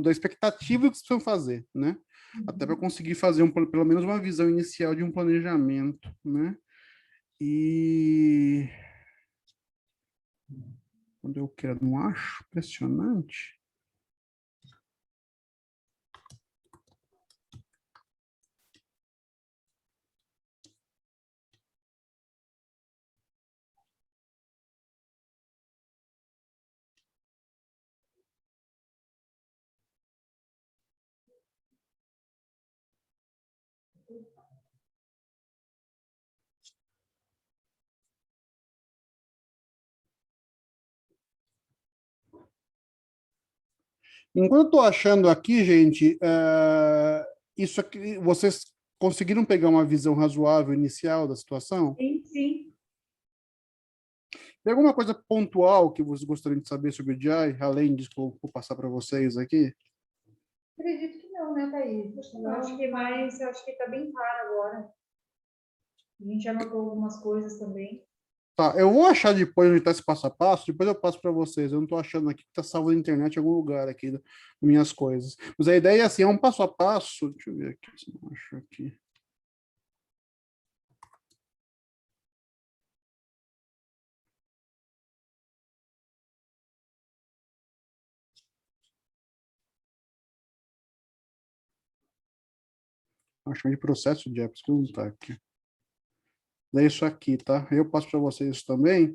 da expectativa que vocês precisam fazer, né? Até para conseguir fazer pelo menos uma visão inicial de um planejamento, né? E quando eu quero, não acho impressionante. Enquanto eu estou achando aqui, gente, isso aqui, vocês conseguiram pegar uma visão razoável inicial da situação? Sim, sim. Tem alguma coisa pontual que vocês gostariam de saber sobre o DI, além disso que eu vou passar para vocês aqui? Acredito que não, né, Thaís? Eu acho que está bem claro agora. A gente anotou algumas coisas também. Tá, eu vou achar depois onde está esse passo a passo, depois eu passo para vocês. Eu não estou achando aqui que está salvo na internet em algum lugar aqui das minhas coisas. Mas a ideia é assim, é um passo a passo. Deixa eu ver aqui se eu acho aqui. Acho de processo de apps que não está aqui. É isso aqui, tá? Eu passo para vocês também,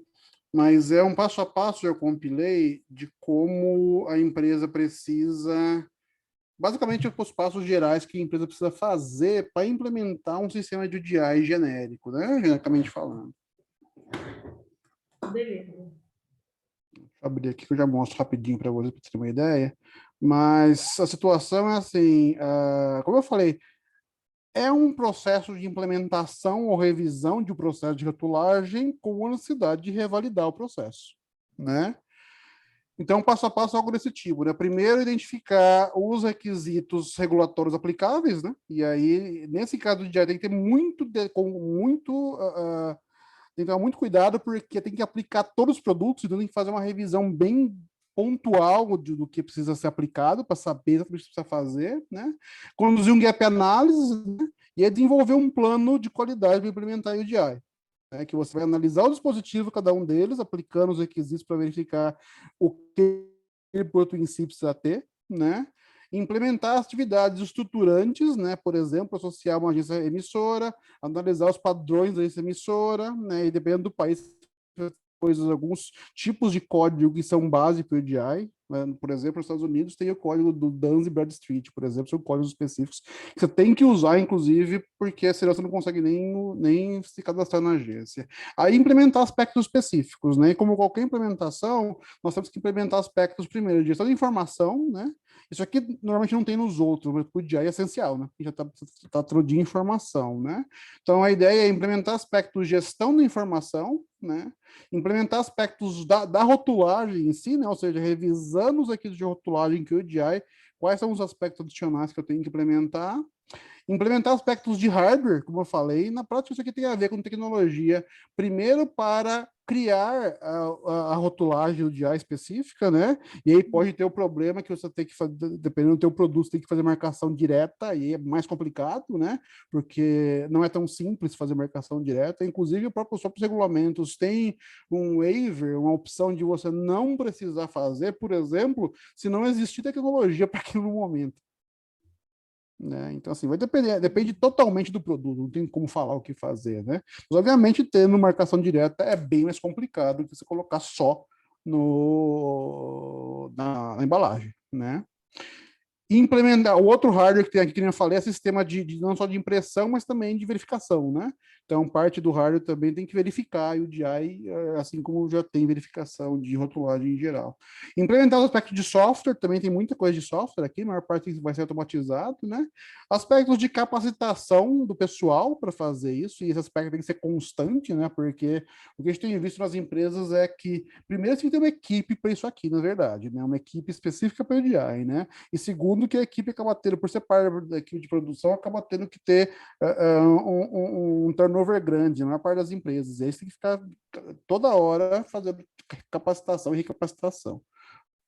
mas é um passo a passo que eu compilei de como a empresa precisa, basicamente os passos gerais que a empresa precisa fazer para implementar um sistema de UDI genérico, né? Genericamente falando. Beleza. Deixa eu abrir aqui que eu já mostro rapidinho para vocês, para terem uma ideia. Mas a situação é assim, como eu falei, é um processo de implementação ou revisão de um processo de rotulagem com a necessidade de revalidar o processo, né? Então, passo a passo, algo desse tipo, né? Primeiro, identificar os requisitos regulatórios aplicáveis, né? E aí, nesse caso, já tem que ter tem que tomar muito cuidado, porque tem que aplicar todos os produtos, então tem que fazer uma revisão bem pontual do que precisa ser aplicado, para saber exatamente o que precisa fazer, né? Conduzir um gap analysis, né? E aí desenvolver um plano de qualidade para implementar o UDI. Né? Que você vai analisar o dispositivo, cada um deles, aplicando os requisitos para verificar o que aquele produto em si precisa ter, né? Implementar atividades estruturantes, né? Por exemplo, associar uma agência emissora, analisar os padrões da agência emissora, né? E dependendo do país, alguns tipos de código que são base para o EDI, né? Por exemplo, nos Estados Unidos tem o código do Duns e Bradstreet, por exemplo, são códigos específicos que você tem que usar, inclusive, porque senão você não consegue nem se cadastrar na agência. Aí implementar aspectos específicos, né? E como qualquer implementação, nós temos que implementar aspectos primeiro de gestão de informação, né? Isso aqui normalmente não tem nos outros, mas o DI é essencial, né? Já está de informação, né? Então a ideia é implementar aspectos de gestão da informação, né? Implementar aspectos da rotulagem em si, né? Ou seja, revisando os requisitos de rotulagem que o DI, quais são os aspectos adicionais que eu tenho que implementar. Implementar aspectos de hardware, como eu falei, na prática isso aqui tem a ver com tecnologia, primeiro para criar a rotulagem do DI específica, né? E aí pode ter o problema que você tem que fazer, dependendo do teu produto, você tem que fazer marcação direta, e é mais complicado, né? Porque não é tão simples fazer marcação direta, inclusive os próprios regulamentos têm um waiver, uma opção de você não precisar fazer, por exemplo, se não existir tecnologia para aquilo no momento. Né? Então, assim, depende totalmente do produto, não tem como falar o que fazer, né? Mas, obviamente, tendo marcação direta é bem mais complicado do que você colocar só na embalagem, né? Implementar o outro hardware que tem aqui, que eu falei, é sistema não só de impressão, mas também de verificação, né? Então, parte do hardware também tem que verificar, e o DI, assim como já tem verificação de rotulagem em geral. Implementar os aspectos de software, também tem muita coisa de software aqui, a maior parte vai ser automatizado, né? Aspectos de capacitação do pessoal para fazer isso, e esse aspecto tem que ser constante, né? Porque o que a gente tem visto nas empresas é que, primeiro, você tem que ter uma equipe para isso aqui, na verdade, né? Uma equipe específica para o DI, né? E segundo, que a equipe acaba tendo, por ser parte da equipe de produção, acaba tendo que ter um turnover grande na maior parte das empresas. E aí você tem que ficar toda hora fazendo capacitação e recapacitação,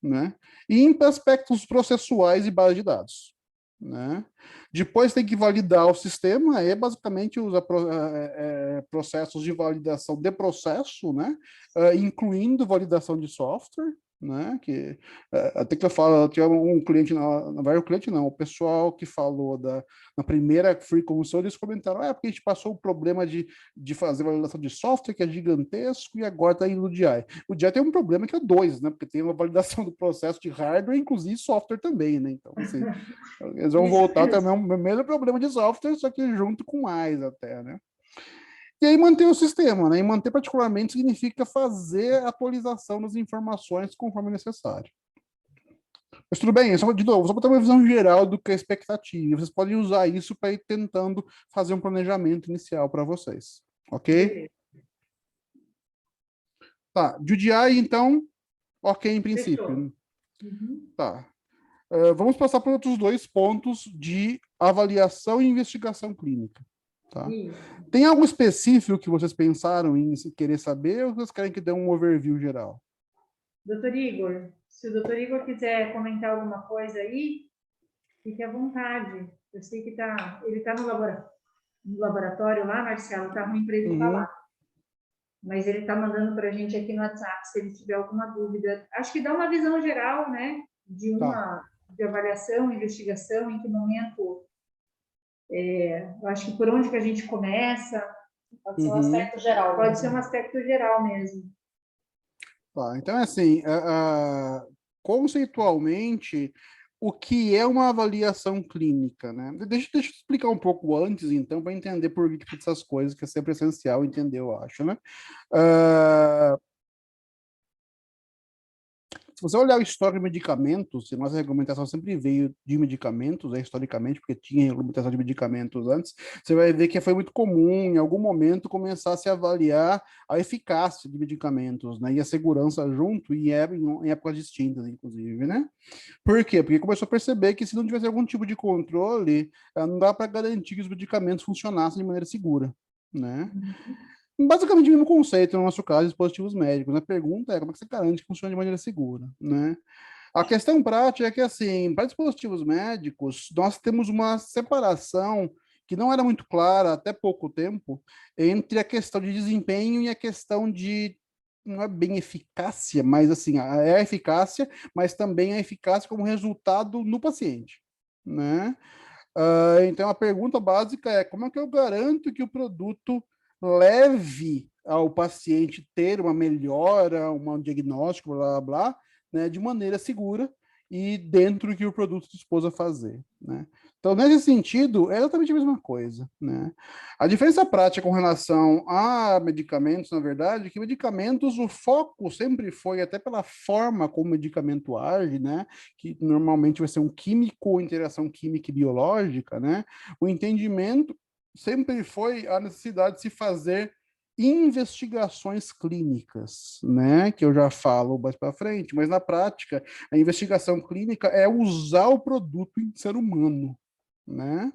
né? E em aspectos processuais e base de dados, né? Depois tem que validar o sistema, aí basicamente usa processos de validação de processo, né? Incluindo validação de software, né? Que até que eu falo, tinha um cliente, na verdade o cliente não, o pessoal que falou na primeira Free Console, eles comentaram, porque a gente passou o problema de fazer validação de software, que é gigantesco, e agora está indo no DI. O DI tem um problema que é dois, né? Porque tem uma validação do processo de hardware, inclusive software também, né? Então, assim, eles vão voltar também ao mesmo problema de software, só que junto com mais até, né? E aí manter o sistema, né? E manter particularmente significa fazer atualização das informações conforme necessário. Mas tudo bem, de novo, só para ter uma visão geral do que é a expectativa. Vocês podem usar isso para ir tentando fazer um planejamento inicial para vocês. Ok? Tá. De DI, então, ok em princípio. Uhum. Tá. Vamos passar para outros dois pontos de avaliação e investigação clínica. Tá? Tem algo específico que vocês pensaram em querer saber ou vocês querem que dê um overview geral? Doutor Igor, se o doutor Igor quiser comentar alguma coisa aí, fique à vontade. Eu sei que ele está no laboratório lá, Marcelo, está ruim para ele falar. Mas ele está mandando para a gente aqui no WhatsApp, se ele tiver alguma dúvida. Acho que dá uma visão geral, né, de avaliação, investigação, em que momento, eu acho que por onde que a gente começa. Pode ser um aspecto geral. Pode ser um aspecto geral mesmo. Tá, então, assim, conceitualmente, o que é uma avaliação clínica, né? Deixa eu explicar um pouco antes, então, para entender por que essas coisas, que é sempre essencial entender, eu acho, né? Se você olhar o histórico de medicamentos, a nossa regulamentação sempre veio de medicamentos, historicamente, porque tinha regulamentação de medicamentos antes, você vai ver que foi muito comum, em algum momento, começar a se avaliar a eficácia de medicamentos, né? E a segurança junto, e em épocas distintas, inclusive, né? Por quê? Porque começou a perceber que se não tivesse algum tipo de controle, não dá para garantir que os medicamentos funcionassem de maneira segura, né? Basicamente o mesmo conceito no nosso caso, dispositivos médicos. A pergunta é como é que você garante que funciona de maneira segura, né? A questão prática é que, assim, para dispositivos médicos, nós temos uma separação que não era muito clara até pouco tempo entre a questão de desempenho e a questão de não é bem eficácia, mas assim, é a eficácia, mas também a eficácia como resultado no paciente, né? Então, a pergunta básica é como é que eu garanto que o produto leve ao paciente ter uma melhora, um diagnóstico, blá, blá, blá, né, de maneira segura e dentro do que o produto dispôs a fazer, né? Então, nesse sentido, é exatamente a mesma coisa, né? A diferença prática com relação a medicamentos, na verdade, é que medicamentos, o foco sempre foi, até pela forma como o medicamento age, né? Que normalmente vai ser um químico ou interação química e biológica, né? O entendimento sempre foi a necessidade de se fazer investigações clínicas, né? Que eu já falo mais para frente, mas na prática, a investigação clínica é usar o produto em ser humano, né?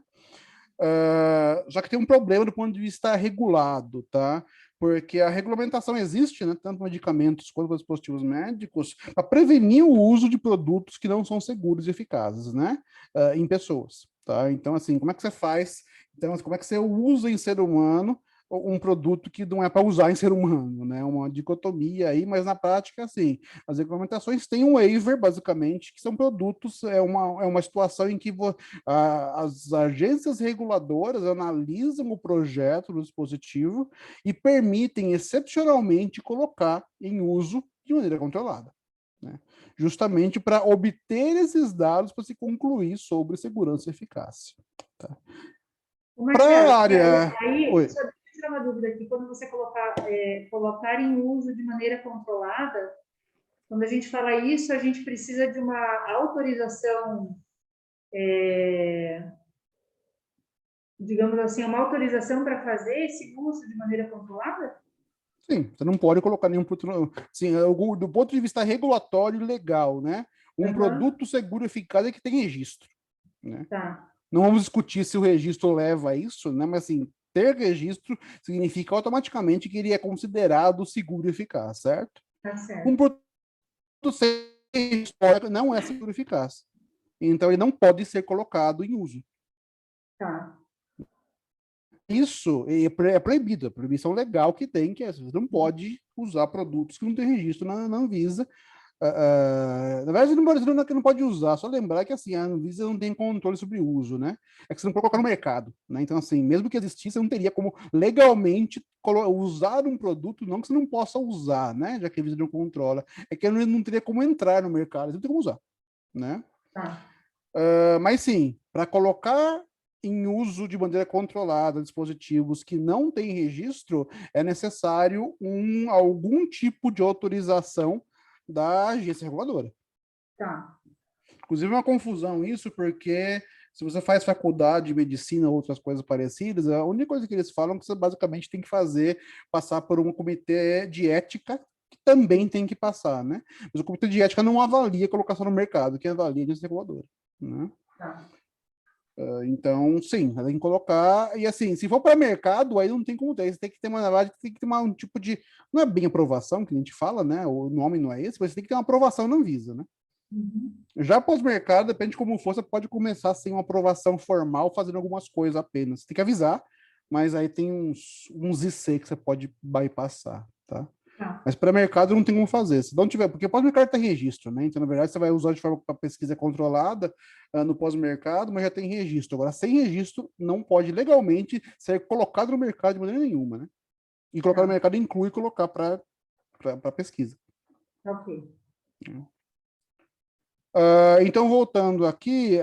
Já que tem um problema do ponto de vista regulado, tá? Porque a regulamentação existe, né, tanto medicamentos quanto dispositivos médicos, para prevenir o uso de produtos que não são seguros e eficazes, né, em pessoas, tá? Então, assim, como é que você faz? Então, como é que você usa em ser humano um produto que não é para usar em ser humano, né? Uma dicotomia aí, mas na prática, assim, as regulamentações têm um waiver, basicamente, que são produtos, é uma situação em que as agências reguladoras analisam o projeto do dispositivo e permitem, excepcionalmente, colocar em uso de maneira controlada, né? Justamente para obter esses dados para se concluir sobre segurança e eficácia. Tá? Ô, Para Marcelo, a área... aí, Oi. só deixa eu tirar uma dúvida aqui. Quando você colocar em uso de maneira controlada, quando a gente fala isso, a gente precisa de uma autorização, digamos assim, uma autorização para fazer esse uso de maneira controlada? Sim, você não pode colocar nenhum produto... Sim, do ponto de vista regulatório e legal, né? Um Aham, produto seguro e eficaz é que tem registro, né? tá, Não vamos discutir se o registro leva a isso, né? Mas assim, ter registro significa automaticamente que ele é considerado seguro e eficaz, certo? tá Um certo. produto sem registro não é seguro e eficaz. Então, ele não pode ser colocado em uso. Tá. Isso é proibido, a proibição legal que tem, que é você não pode usar produtos que não têm registro na Anvisa. Na verdade, não pode usar, só lembrar que assim, a Anvisa não tem controle sobre o uso, né? É que você não pode colocar no mercado, né? Então, assim, mesmo que existisse, você não teria como legalmente usar um produto, não que você não possa usar, né? Já que a Anvisa não controla, é que não teria como entrar no mercado, você não tem como usar, né? Tá. Mas sim, para colocar em uso de maneira controlada dispositivos que não têm registro, é necessário algum tipo de autorização da agência reguladora. Tá. Inclusive, é uma confusão isso, porque se você faz faculdade de medicina ou outras coisas parecidas, a única coisa que eles falam é que você basicamente tem que passar por um comitê de ética, que também tem que passar, né? Mas o comitê de ética não avalia a colocação no mercado, quem avalia é a agência reguladora, né? Tá. Então, sim, ela tem que colocar. E assim, se for para mercado, aí não tem como ter. Você tem que ter uma, na verdade, tem que ter um tipo de. Não é bem aprovação que a gente fala, né? O nome não é esse, mas você tem que ter uma aprovação na Anvisa, né? Uhum. Já pós-mercado, depende de como for, você pode começar sem uma aprovação formal, fazendo algumas coisas apenas. Você tem que avisar, mas aí tem uns IC que você pode bypassar, tá? Tá. Mas para mercado não tem como fazer. Se não tiver, porque pós-mercado tem registro, né? Então, na verdade, você vai usar de forma para pesquisa controlada no pós-mercado, mas já tem registro. Agora, sem registro, não pode legalmente ser colocado no mercado de maneira nenhuma, né? E colocar no Tá. mercado inclui colocar para pesquisa. Ok. Então, voltando aqui,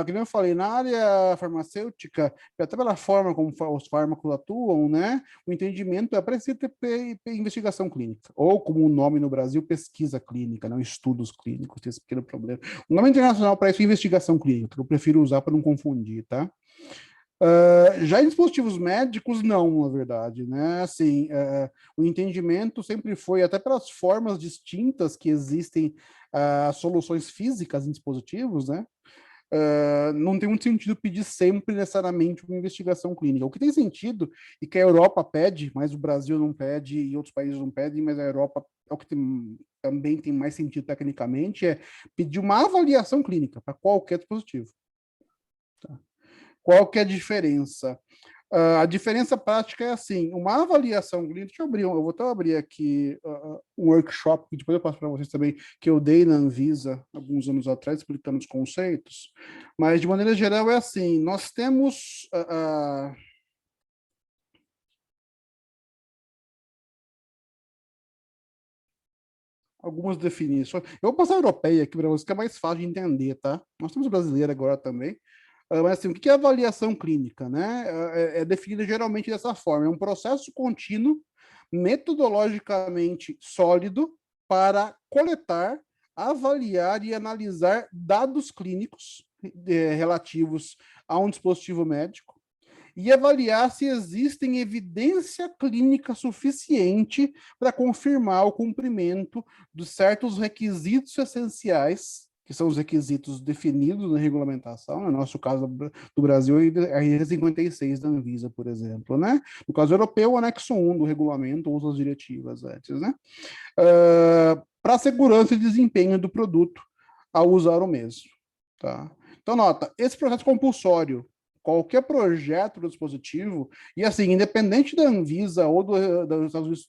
como eu falei, na área farmacêutica, até pela forma como os fármacos atuam, né, o entendimento é para ter investigação clínica, ou como o nome no Brasil, pesquisa clínica, não estudos clínicos, tem esse pequeno problema. O nome internacional para isso é investigação clínica, que eu prefiro usar para não confundir, tá? Já em dispositivos médicos, não, na verdade, né? Assim, o entendimento sempre foi, até pelas formas distintas que existem soluções físicas em dispositivos, né? Não tem muito sentido pedir sempre necessariamente uma investigação clínica. O que tem sentido, e que a Europa pede, mas o Brasil não pede e outros países não pedem, mas a Europa é o que também tem mais sentido tecnicamente, é pedir uma avaliação clínica para qualquer dispositivo. Tá? Qual que é a diferença? A diferença prática é assim, uma avaliação clínica, eu vou até abrir aqui um workshop, que depois eu passo para vocês também, que eu dei na Anvisa, alguns anos atrás, explicando os conceitos, mas de maneira geral é assim, nós temos algumas definições. Eu vou passar a europeia aqui para vocês, que é mais fácil de entender, tá? Nós temos brasileira agora também. Mas assim, o que é avaliação clínica, né? É definida geralmente dessa forma: é um processo contínuo, metodologicamente sólido, para coletar, avaliar e analisar dados clínicos relativos a um dispositivo médico e avaliar se existem evidência clínica suficiente para confirmar o cumprimento de certos requisitos essenciais, que são os requisitos definidos na regulamentação, no nosso caso do Brasil, a R56 da Anvisa, por exemplo, né? No caso europeu, o anexo 1 do regulamento, usa as diretivas antes, né? Para a segurança e desempenho do produto ao usar o mesmo, tá? Então, nota, esse processo compulsório, qualquer projeto do dispositivo, e assim, independente da Anvisa ou dos Estados Unidos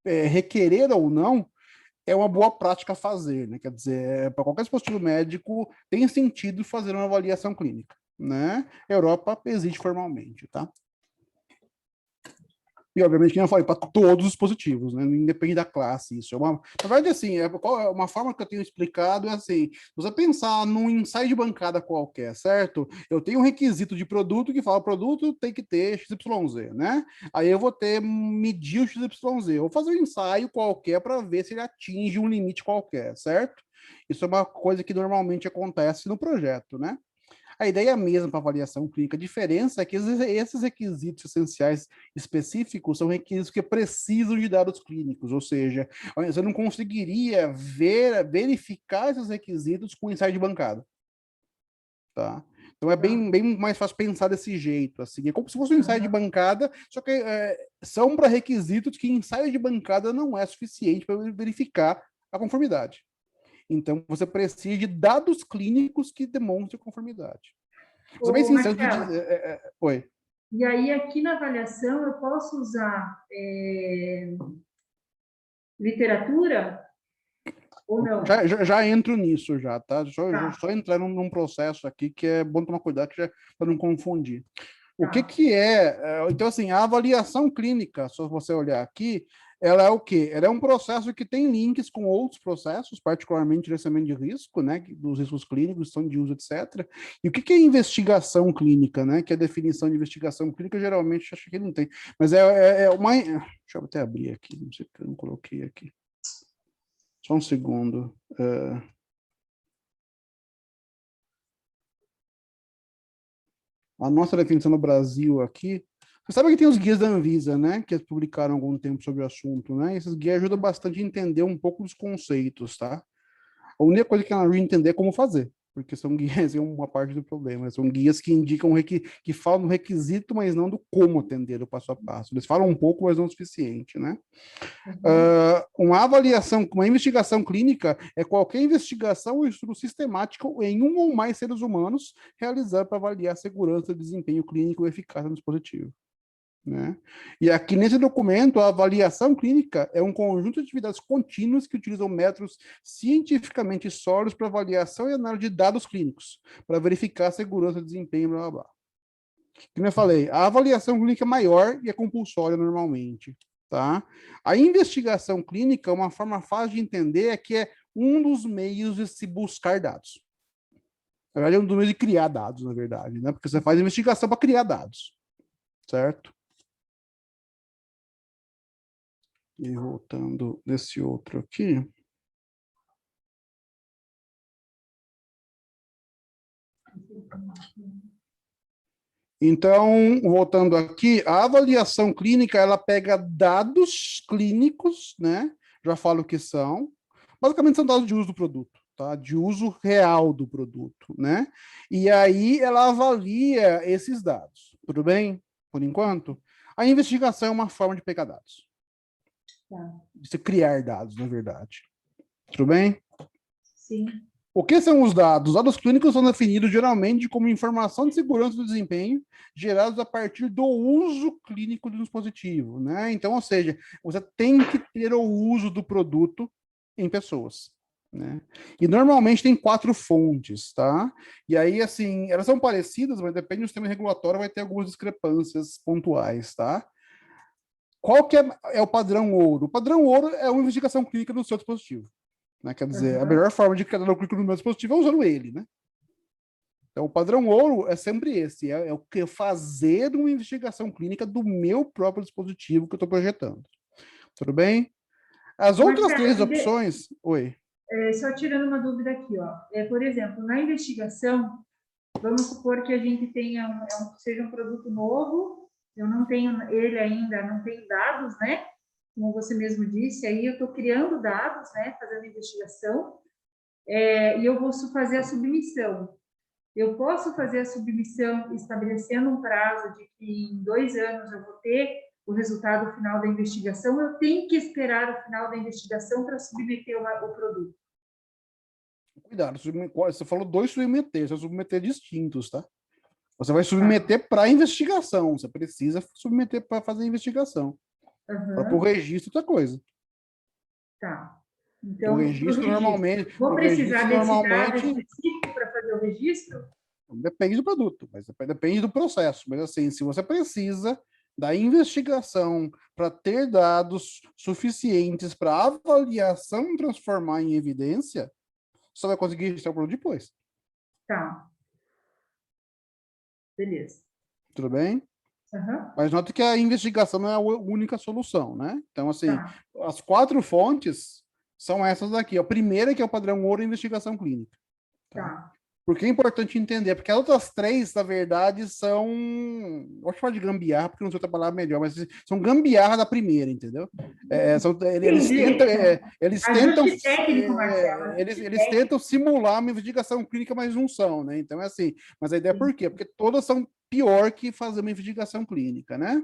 requerer ou não, é uma boa prática fazer, né? Quer dizer, para qualquer dispositivo médico, tem sentido fazer uma avaliação clínica, né? Europa exige formalmente, tá? E, obviamente, que eu falei, para todos os dispositivos, né? Independe da classe, isso. Na verdade, assim, uma forma que eu tenho explicado é assim, você pensar num ensaio de bancada qualquer, certo? Eu tenho um requisito de produto que fala, o produto tem que ter XYZ, né? Aí eu vou medir o XYZ, eu vou fazer um ensaio qualquer para ver se ele atinge um limite qualquer, certo? Isso é uma coisa que normalmente acontece no projeto, né? A ideia é a mesma para avaliação clínica. A diferença é que esses requisitos essenciais específicos são requisitos que precisam de dados clínicos, ou seja, você não conseguiria verificar esses requisitos com ensaio de bancada. Tá? Então é bem mais fácil pensar desse jeito. Assim. É como se fosse um ensaio de bancada, só que são para requisitos que ensaio de bancada não é suficiente para verificar a conformidade. Então, você precisa de dados clínicos que demonstrem conformidade. Sou bem sincero de dizer... Oi. E aí, aqui na avaliação, eu posso usar literatura ou não? Já entro nisso, já, tá? Só entrar num processo aqui que é bom tomar cuidado para não confundir. O que é... Então, assim, a avaliação clínica, se você olhar aqui, ela é o quê? Ela é um processo que tem links com outros processos, particularmente gerenciamento de risco, né? Dos riscos clínicos, gestão de uso, etc. E o que é investigação clínica, né? Que a definição de investigação clínica, geralmente, acho que não tem. Mas é uma... Deixa eu até abrir aqui, não sei porque eu não coloquei aqui. Só um segundo. A nossa definição no Brasil aqui, você sabe que tem os guias da Anvisa, né? Que eles publicaram há algum tempo sobre o assunto, né? Esses guias ajudam bastante a entender um pouco dos conceitos, tá? A única coisa que ela ajuda a entender é como fazer, porque são guias, é uma parte do problema. São guias que indicam, que falam do requisito, mas não do como atender o passo a passo. Eles falam um pouco, mas não o suficiente, né? Uma avaliação, uma investigação clínica é qualquer investigação ou estudo sistemático em um ou mais seres humanos realizado para avaliar a segurança, desempenho clínico e eficácia do dispositivo. Né? E aqui nesse documento, a avaliação clínica é um conjunto de atividades contínuas que utilizam métodos cientificamente sólidos para avaliação e análise de dados clínicos, para verificar a segurança, desempenho, blá, blá, blá. Como eu falei, a avaliação clínica é maior e é compulsória normalmente. Tá? A investigação clínica, uma forma fácil de entender, é que é um dos meios de se buscar dados. Na verdade, é um dos meios de criar dados, na verdade, né? Porque você faz investigação para criar dados, certo? E voltando nesse outro aqui. Então, voltando aqui, a avaliação clínica, ela pega dados clínicos, né? Já falo o que são. Basicamente, são dados de uso do produto, tá? De uso real do produto, né? E aí, ela avalia esses dados. Tudo bem? Por enquanto? A investigação é uma forma de pegar dados. De se criar dados, na verdade. Tudo bem? Sim. O que são os dados? Os dados clínicos são definidos geralmente como informação de segurança do desempenho gerados a partir do uso clínico do dispositivo, né? Então, ou seja, você tem que ter o uso do produto em pessoas, né? E normalmente tem 4 fontes, tá? E aí, assim, elas são parecidas, mas depende do sistema regulatório, vai ter algumas discrepâncias pontuais, tá? Qual que é o padrão ouro? O padrão ouro é uma investigação clínica do seu dispositivo, né? Quer dizer, a melhor forma de cadastrar o clínico no meu dispositivo é usando ele, né? Então, o padrão ouro é sempre esse, é o que fazer uma investigação clínica do meu próprio dispositivo que eu estou projetando. Tudo bem? As outras 3 opções... Oi. Só tirando uma dúvida aqui, ó. Por exemplo, na investigação, vamos supor que a gente tenha seja um produto novo, eu não tenho ele ainda, não tenho dados, né? Como você mesmo disse, aí eu estou criando dados, né? Fazendo investigação, e eu vou fazer a submissão. Eu posso fazer a submissão estabelecendo um prazo de que em 2 anos eu vou ter o resultado final da investigação, eu tenho que esperar o final da investigação para submeter o produto. Cuidado, você falou 2 submeter, você vai submeter distintos, tá? Você vai submeter para investigação, você precisa submeter para fazer a investigação. Para o registro, outra coisa. Tá. Então, o registro normalmente... Vou precisar desse dado normalmente específico para fazer o registro? depende do produto, mas depende do processo. Mas assim, se você precisa da investigação para ter dados suficientes para avaliação transformar em evidência, você vai conseguir registrar o produto depois. Tá. Beleza. Tudo bem? Uhum. Mas note que a investigação não é a única solução, né? Então, assim, as 4 fontes são essas daqui. A primeira, que é o padrão ouro, é investigação clínica. Tá? Porque é importante entender, porque as outras 3, na verdade, são... Eu gosto de falar de gambiarra, porque não sei outra palavra melhor, mas são gambiarra da primeira, entendeu? Eles tentam simular uma investigação clínica, mas não são, né? Então é assim. Mas a ideia é por quê? Porque todas são pior que fazer uma investigação clínica, né?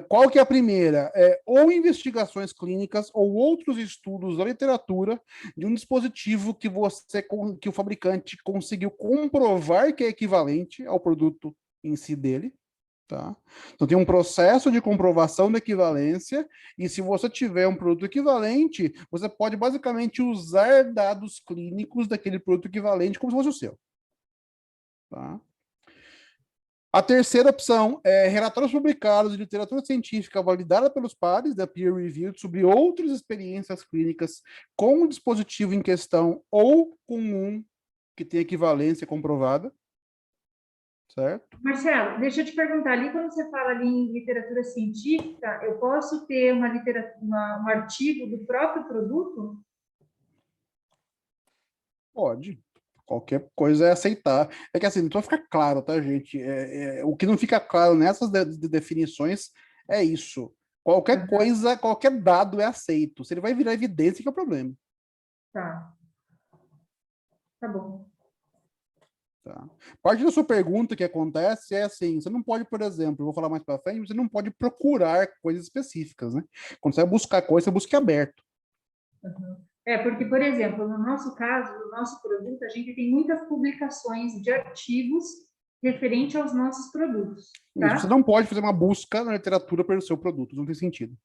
Qual que é a primeira? Ou investigações clínicas ou outros estudos da literatura de um dispositivo que o fabricante conseguiu comprovar que é equivalente ao produto em si dele. Tá? Então tem um processo de comprovação da equivalência, e se você tiver um produto equivalente, você pode basicamente usar dados clínicos daquele produto equivalente como se fosse o seu. Tá? A terceira opção é relatórios publicados de literatura científica validada pelos pares da peer review sobre outras experiências clínicas com o dispositivo em questão ou com um que tem equivalência comprovada. Certo? Marcelo, deixa eu te perguntar, ali quando você fala ali em literatura científica, eu posso ter um artigo do próprio produto? Pode. Qualquer coisa é aceitar. É que assim, não precisa ficar claro, tá, gente? O que não fica claro nessas definições é isso. Qualquer coisa, qualquer dado é aceito. Se ele vai virar evidência, que é o problema. Tá. Tá bom. Tá. Parte da sua pergunta que acontece é assim, você não pode, por exemplo, eu vou falar mais para frente, você não pode procurar coisas específicas, né? Quando você vai buscar coisa, você busca aberto. Porque, por exemplo, no nosso caso, no nosso produto, a gente tem muitas publicações de artigos referente aos nossos produtos. Tá? Você não pode fazer uma busca na literatura pelo seu produto, não tem sentido.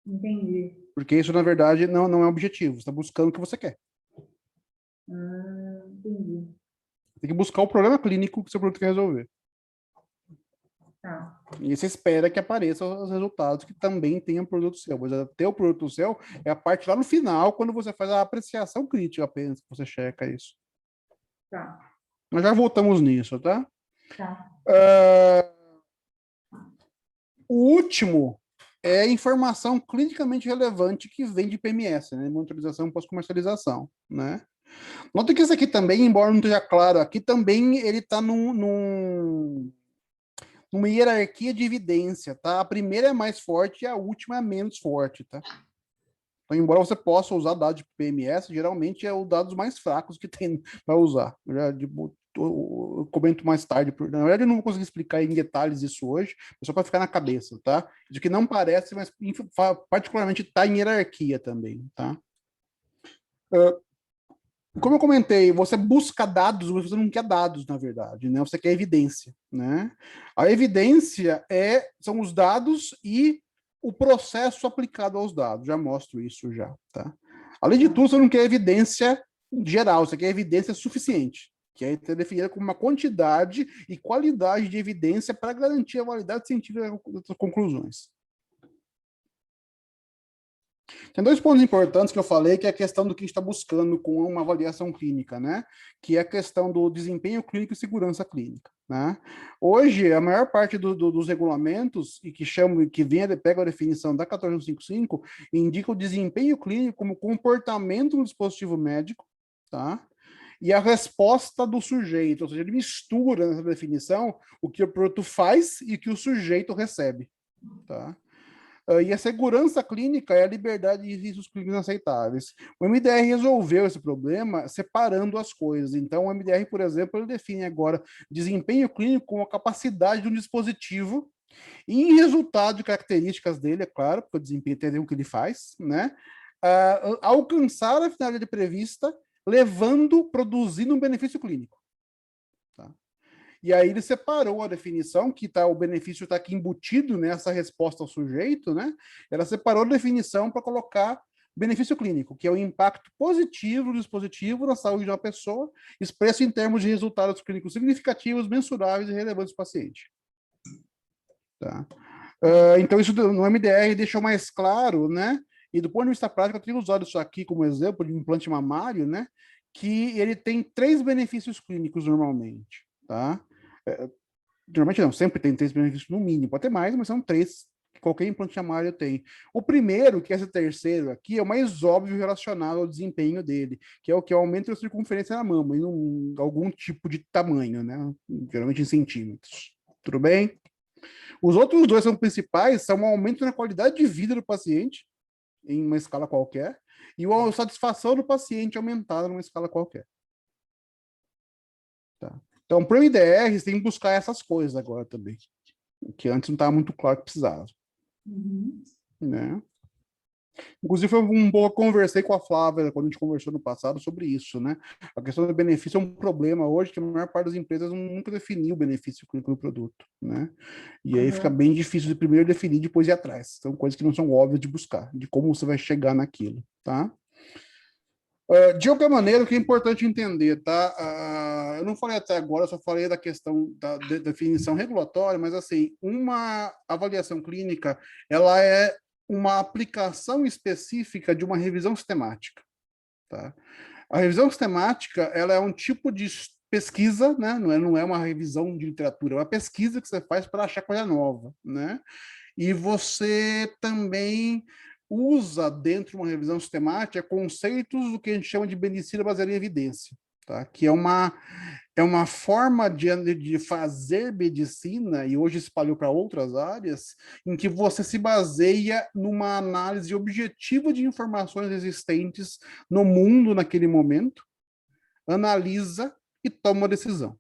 Entendi. Porque isso, na verdade, não é objetivo, você está buscando o que você quer. Entendi. Tem que buscar o problema clínico que o seu produto quer resolver. Tá. E você espera que apareçam os resultados que também tenham produto seu. Mas ter o produto seu é a parte lá no final, quando você faz a apreciação crítica apenas, que você checa isso. Tá. Nós já voltamos nisso, tá? Tá. O último é informação clinicamente relevante que vem de PMS, né? Monitorização e pós-comercialização, né? Nota que isso aqui também, embora não esteja claro, aqui também ele está numa hierarquia de evidência, tá? A primeira é mais forte e a última é menos forte, tá? Então, embora você possa usar dados de PMS, geralmente é os dados mais fracos que tem para usar. Eu comento mais tarde. Na verdade, eu não vou conseguir explicar em detalhes isso hoje, é só para ficar na cabeça, tá? Isso que não parece, mas particularmente está em hierarquia também, tá? Como eu comentei, você busca dados, mas você não quer dados, na verdade, né? Você quer evidência, né? A evidência são os dados e o processo aplicado aos dados. Já mostro isso já, tá? Além de tudo, você não quer evidência geral, você quer evidência suficiente, que é definida como uma quantidade e qualidade de evidência para garantir a validade científica das conclusões. Tem dois pontos importantes que eu falei, que é a questão do que a gente está buscando com uma avaliação clínica, né? Que é a questão do desempenho clínico e segurança clínica, né? Hoje, a maior parte dos regulamentos, e pega a definição da 14155, indica o desempenho clínico como comportamento do dispositivo médico, tá? E a resposta do sujeito, ou seja, ele mistura nessa definição o que o produto faz e o que o sujeito recebe, tá? E a segurança clínica é a liberdade de riscos clínicos aceitáveis. O MDR resolveu esse problema separando as coisas. Então, o MDR, por exemplo, ele define agora desempenho clínico como a capacidade de um dispositivo e em resultado de características dele, é claro, porque o desempenho tem o que ele faz, né? Alcançar a finalidade prevista, produzindo um benefício clínico. Tá? E aí ele separou a definição, o benefício está aqui embutido nessa resposta ao sujeito, né? Ela separou a definição para colocar benefício clínico, que é o impacto positivo do dispositivo na saúde de uma pessoa, expresso em termos de resultados clínicos significativos, mensuráveis e relevantes do paciente. Tá? Então, isso no MDR deixou mais claro, né? E do ponto de vista prático, eu tenho usado isso aqui como exemplo de implante mamário, né? Que ele tem 3 benefícios clínicos normalmente, tá? Geralmente não, sempre tem 3 benefícios no mínimo, pode ter mais, mas são 3 que qualquer implante mamário tem. O primeiro, que é esse terceiro aqui, é o mais óbvio relacionado ao desempenho dele, que é o aumento da circunferência da mama, em algum tipo de tamanho, né? Geralmente em centímetros. Tudo bem? Os outros 2 são principais, são um aumento na qualidade de vida do paciente, em uma escala qualquer, e a satisfação do paciente aumentada numa escala qualquer. Tá? Então, para o IDR, você tem que buscar essas coisas agora também, que antes não estava muito claro que precisava. Né? Inclusive, foi conversei com a Flávia quando a gente conversou no passado sobre isso, né? A questão do benefício é um problema hoje que a maior parte das empresas nunca definiu o benefício clínico do produto, né? E aí fica bem difícil de primeiro definir, depois ir atrás. São coisas que não são óbvias de buscar, de como você vai chegar naquilo, tá? De qualquer maneira, o que é importante entender, tá? Eu não falei até agora, só falei da questão da definição regulatória, mas assim, uma avaliação clínica, ela é uma aplicação específica de uma revisão sistemática, tá? A revisão sistemática, ela é um tipo de pesquisa, né? Não é uma revisão de literatura, é uma pesquisa que você faz para achar coisa nova, né? E você também usa, dentro de uma revisão sistemática, conceitos do que a gente chama de medicina baseada em evidência, tá? Que é uma forma de fazer medicina, e hoje espalhou para outras áreas, em que você se baseia numa análise objetiva de informações existentes no mundo naquele momento, analisa e toma uma decisão.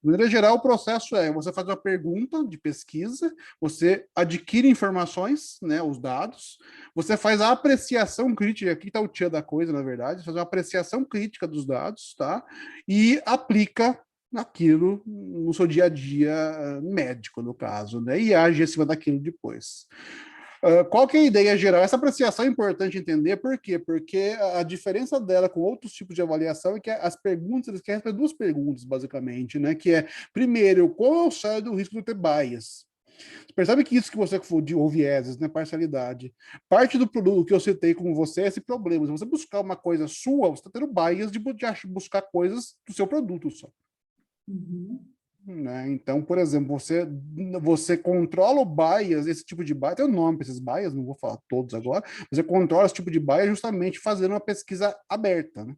De maneira geral, o processo você faz uma pergunta de pesquisa, você adquire informações, né, os dados, você faz a apreciação crítica, aqui está o tchan da coisa, na verdade, faz uma apreciação crítica dos dados, tá? E aplica aquilo no seu dia a dia médico, no caso, né? E age em cima daquilo depois. Qual que é a ideia geral? Essa apreciação é importante entender, por quê? Porque a diferença dela com outros tipos de avaliação é que as perguntas, eles querem responder 2 perguntas, basicamente, né? Que é, primeiro, qual é o céu do risco de ter bias? Você percebe que isso que você ou vieses, né? Parcialidade. Parte do produto que eu citei com você é esse problema. Se você buscar uma coisa sua, você está tendo bias de buscar coisas do seu produto só. Né? Então, por exemplo, você controla o bias, esse tipo de bias, tem um nome para esses bias, não vou falar todos agora, mas você controla esse tipo de bias justamente fazendo uma pesquisa aberta, né?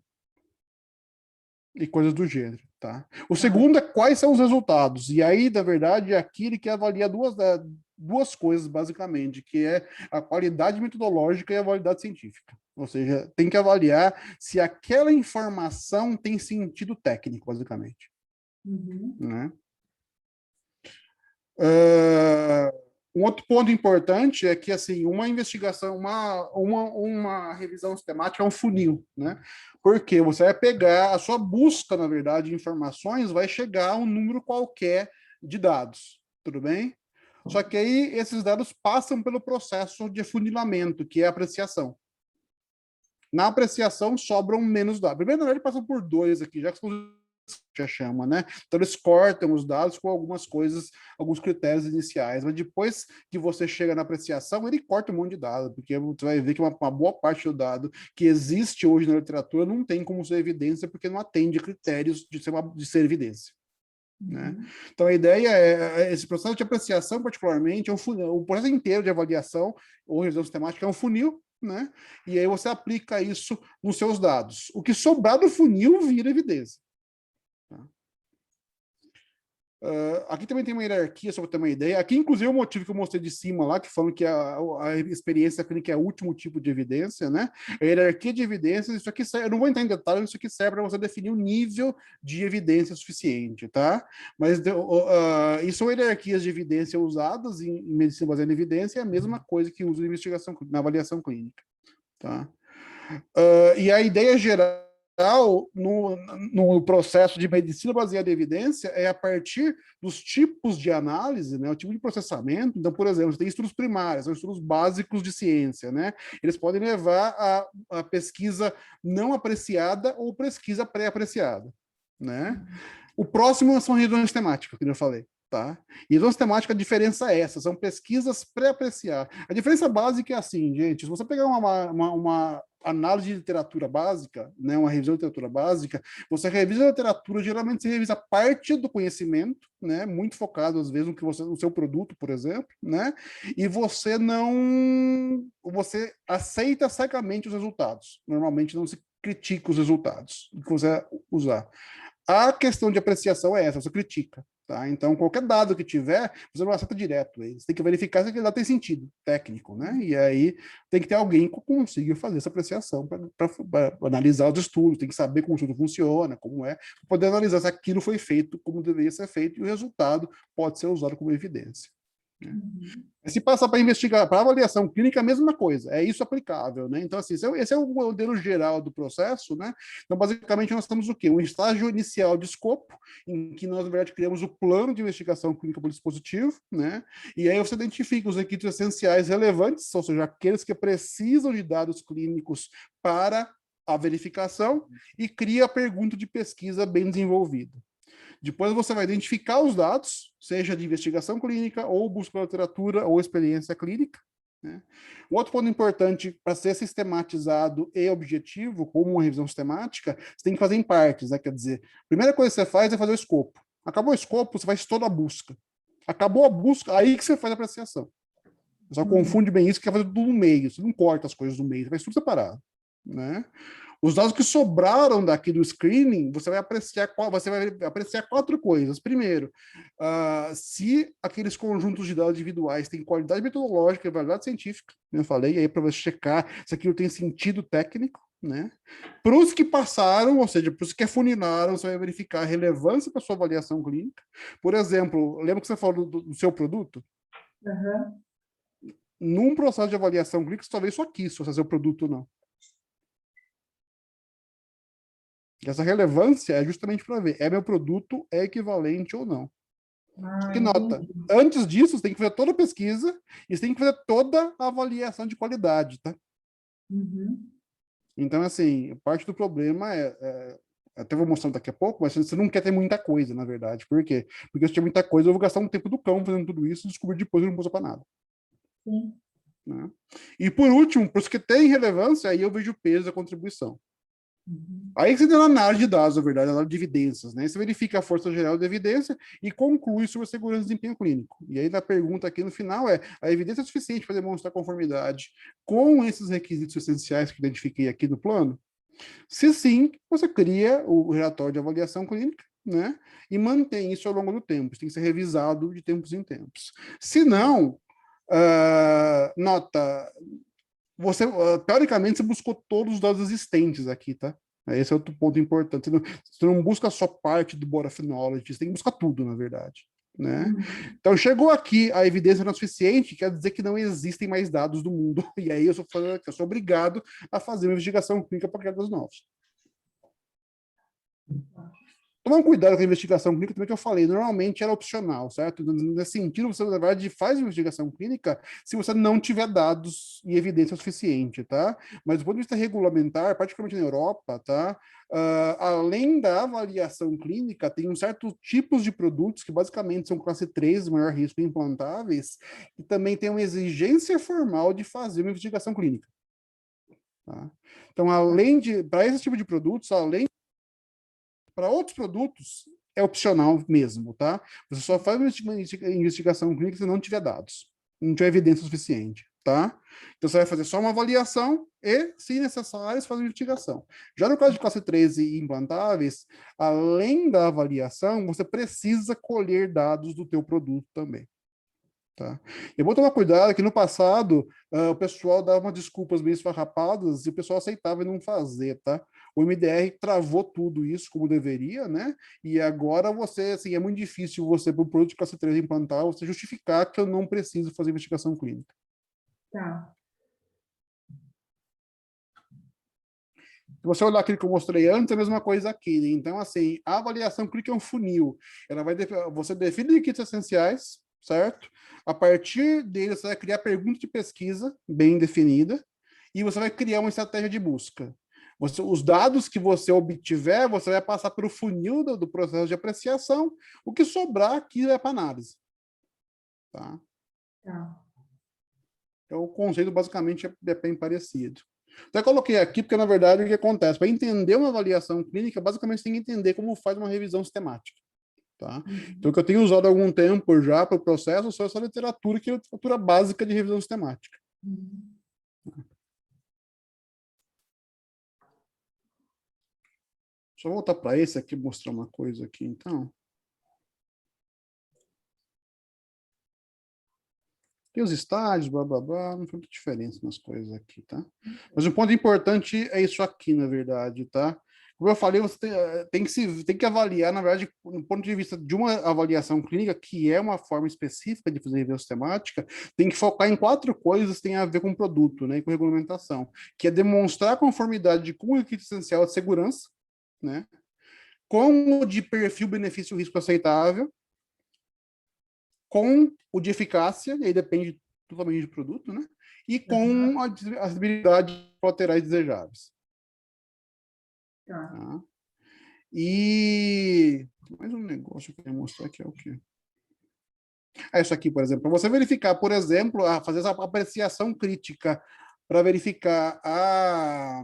E coisas do gênero, tá? O segundo é quais são os resultados, e aí, na verdade, aqui ele quer avaliar duas coisas, basicamente, que é a qualidade metodológica e a validade científica. Ou seja, tem que avaliar se aquela informação tem sentido técnico, basicamente. Né? Um outro ponto importante é que, assim, uma investigação, uma revisão sistemática é um funil, né? Porque você vai pegar, a sua busca, na verdade, de informações vai chegar a um número qualquer de dados, tudo bem? Só que aí esses dados passam pelo processo de afunilamento, que é a apreciação. Na apreciação, sobram menos dados. Primeiro, na verdade, passam por dois aqui, já que já chama, né? Então eles cortam os dados com algumas coisas, alguns critérios iniciais, mas depois que você chega na apreciação, ele corta um monte de dados, porque você vai ver que uma boa parte do dado que existe hoje na literatura não tem como ser evidência, porque não atende a critérios de ser evidência. Né? Então a ideia é esse processo de apreciação, particularmente, é um funil, o processo inteiro de avaliação ou revisão sistemática é um funil, né? E aí você aplica isso nos seus dados. O que sobrar do funil vira evidência. Aqui também tem uma hierarquia, só para ter uma ideia. Aqui, inclusive, o motivo que eu mostrei de cima lá, que falam que a experiência clínica é o último tipo de evidência, né? A hierarquia de evidências, isso aqui, eu não vou entrar em detalhes, isso aqui serve para você definir o nível de evidência suficiente, tá? Mas isso são hierarquias de evidência usadas em medicina baseada em evidência, é a mesma coisa que usa na avaliação clínica, tá? E a ideia geral no processo de medicina baseada em evidência é a partir dos tipos de análise, né, o tipo de processamento. Então, por exemplo, você tem estudos primários, são estudos básicos de ciência, né? Eles podem levar a pesquisa não apreciada ou pesquisa pré-apreciada, né? O próximo são revisões temáticas, que eu falei. Tá? E revisão sistemática, a diferença é essa, são pesquisas pré-apreciadas. A diferença básica é assim, gente, se você pegar uma análise de literatura básica, né, uma revisão de literatura básica, você revisa a literatura, geralmente você revisa parte do conhecimento, né, muito focado às vezes no seu produto, por exemplo, né, e você aceita cegamente os resultados. Normalmente não se critica os resultados que você vai usar. A questão de apreciação é essa, você critica. Tá? Então, qualquer dado que tiver, você não aceita direto. Você tem que verificar se aquele dado tem sentido técnico, né? E aí tem que ter alguém que consiga fazer essa apreciação para analisar os estudos, tem que saber como o estudo funciona, como é, para poder analisar se aquilo foi feito como deveria ser feito e o resultado pode ser usado como evidência. Né? Se passar para investigar, para avaliação clínica, a mesma coisa, é isso aplicável, né? Então, assim, esse é o modelo geral do processo, né? Então, basicamente, nós temos o quê? Um estágio inicial de escopo, em que nós, na verdade, criamos o plano de investigação clínica por dispositivo, né? E aí você identifica os requisitos essenciais relevantes, ou seja, aqueles que precisam de dados clínicos para a verificação, e cria a pergunta de pesquisa bem desenvolvida. Depois você vai identificar os dados, seja de investigação clínica, ou busca pela literatura, ou experiência clínica. Né? Um outro ponto importante para ser sistematizado e objetivo, como uma revisão sistemática, você tem que fazer em partes, né? Quer dizer, a primeira coisa que você faz é fazer o escopo. Acabou o escopo, você faz toda a busca. Acabou a busca, aí que você faz a apreciação. Você só confunde bem isso, que quer fazer tudo no meio. Você não corta as coisas no meio, você faz tudo separado. Né? Os dados que sobraram daqui do screening, você vai apreciar 4 coisas. Primeiro, se aqueles conjuntos de dados individuais têm qualidade metodológica e validade científica, eu falei, aí para você checar se aquilo tem sentido técnico, né? Para os que passaram, ou seja, para os que afunilaram, você vai verificar a relevância para sua avaliação clínica. Por exemplo, lembra que você falou do seu produto? Uhum. Num processo de avaliação clínica, você talvez só quis fazer o produto ou não. Essa relevância é justamente para ver, meu produto é equivalente ou não. Que nota, antes disso, você tem que fazer toda a pesquisa e você tem que fazer toda a avaliação de qualidade, tá? Uhum. Então, assim, parte do problema até vou mostrar daqui a pouco, mas você não quer ter muita coisa, na verdade. Por quê? Porque se tiver muita coisa, eu vou gastar um tempo do cão fazendo tudo isso e descobrir depois que não usa para nada. Sim. Né? E por último, para os que têm relevância, aí eu vejo o peso da contribuição. Uhum. Aí você tem uma análise de dados, na verdade, análise de evidências, né? Você verifica a força geral da evidência e conclui sobre a segurança e desempenho clínico. E aí a pergunta aqui no final é: a evidência é suficiente para demonstrar conformidade com esses requisitos essenciais que identifiquei aqui no plano? Se sim, você cria o relatório de avaliação clínica, né? E mantém isso ao longo do tempo. Isso tem que ser revisado de tempos em tempos. Se não, nota, você, teoricamente, você buscou todos os dados existentes aqui, tá? Esse é outro ponto importante. Você não busca só parte do body of knowledge, você tem que buscar tudo, na verdade. né? Então, chegou aqui, a evidência não é suficiente, quer dizer que não existem mais dados do mundo. E aí eu sou obrigado a fazer uma investigação clínica para criar dados novos. Tomar um cuidado com a investigação clínica também que eu falei, normalmente era opcional, certo? Nesse sentido, você, na verdade, faz uma investigação clínica se você não tiver dados e evidência suficiente, tá? Mas do ponto de vista regulamentar, particularmente na Europa, tá? Além da avaliação clínica, tem um certo tipos de produtos que basicamente são classe 3, maior risco implantáveis, e também tem uma exigência formal de fazer uma investigação clínica. Tá? Então, para esse tipo de produtos, além para outros produtos, é opcional mesmo, tá? Você só faz uma investigação clínica se não tiver dados, não tiver evidência suficiente, tá? Então, você vai fazer só uma avaliação e, se necessário, você faz uma investigação. Já no caso de classe 3 e implantáveis, além da avaliação, você precisa colher dados do teu produto também. Tá? Eu vou tomar cuidado que no passado o pessoal dava umas desculpas meio esfarrapadas e o pessoal aceitava e não fazer, tá? O MDR travou tudo isso como deveria, né? E agora você, assim, é muito difícil você, para o produto de classe 3 implantar, você justificar que eu não preciso fazer investigação clínica. Tá. Se você olhar aquilo que eu mostrei antes, é a mesma coisa aqui, né? Então, assim, a avaliação clínica é um funil. Você define requisitos essenciais, certo? A partir dele, você vai criar pergunta de pesquisa bem definida e você vai criar uma estratégia de busca. Os dados que você obtiver, você vai passar pelo funil do processo de apreciação. O que sobrar aqui é para análise. Tá? Tá. Então, o conceito basicamente é bem parecido. Até coloquei aqui, porque na verdade o que acontece? Para entender uma avaliação clínica, basicamente você tem que entender como faz uma revisão sistemática. Tá? Então, o que eu tenho usado há algum tempo já para o processo só essa literatura, que é a literatura básica de revisão sistemática. Deixa eu voltar para esse aqui, mostrar uma coisa aqui, então. Tem os estágios, blá, blá, blá, não tem muita diferença nas coisas aqui, tá? Mas o ponto importante é isso aqui, na verdade, tá? Como eu falei, você tem que avaliar, na verdade, do ponto de vista de uma avaliação clínica, que é uma forma específica de fazer revisão sistemática, tem que focar em 4 coisas que têm a ver com produto, né, e com regulamentação, que é demonstrar a conformidade com o requisito essencial de segurança, né, com o de perfil benefício-risco aceitável, com o de eficácia, e aí depende totalmente do produto, né, e com as habilidades colaterais desejáveis. Tá? E mais um negócio que eu queria mostrar que é o quê? Isso aqui, por exemplo, para você verificar, por exemplo, fazer essa apreciação crítica para verificar a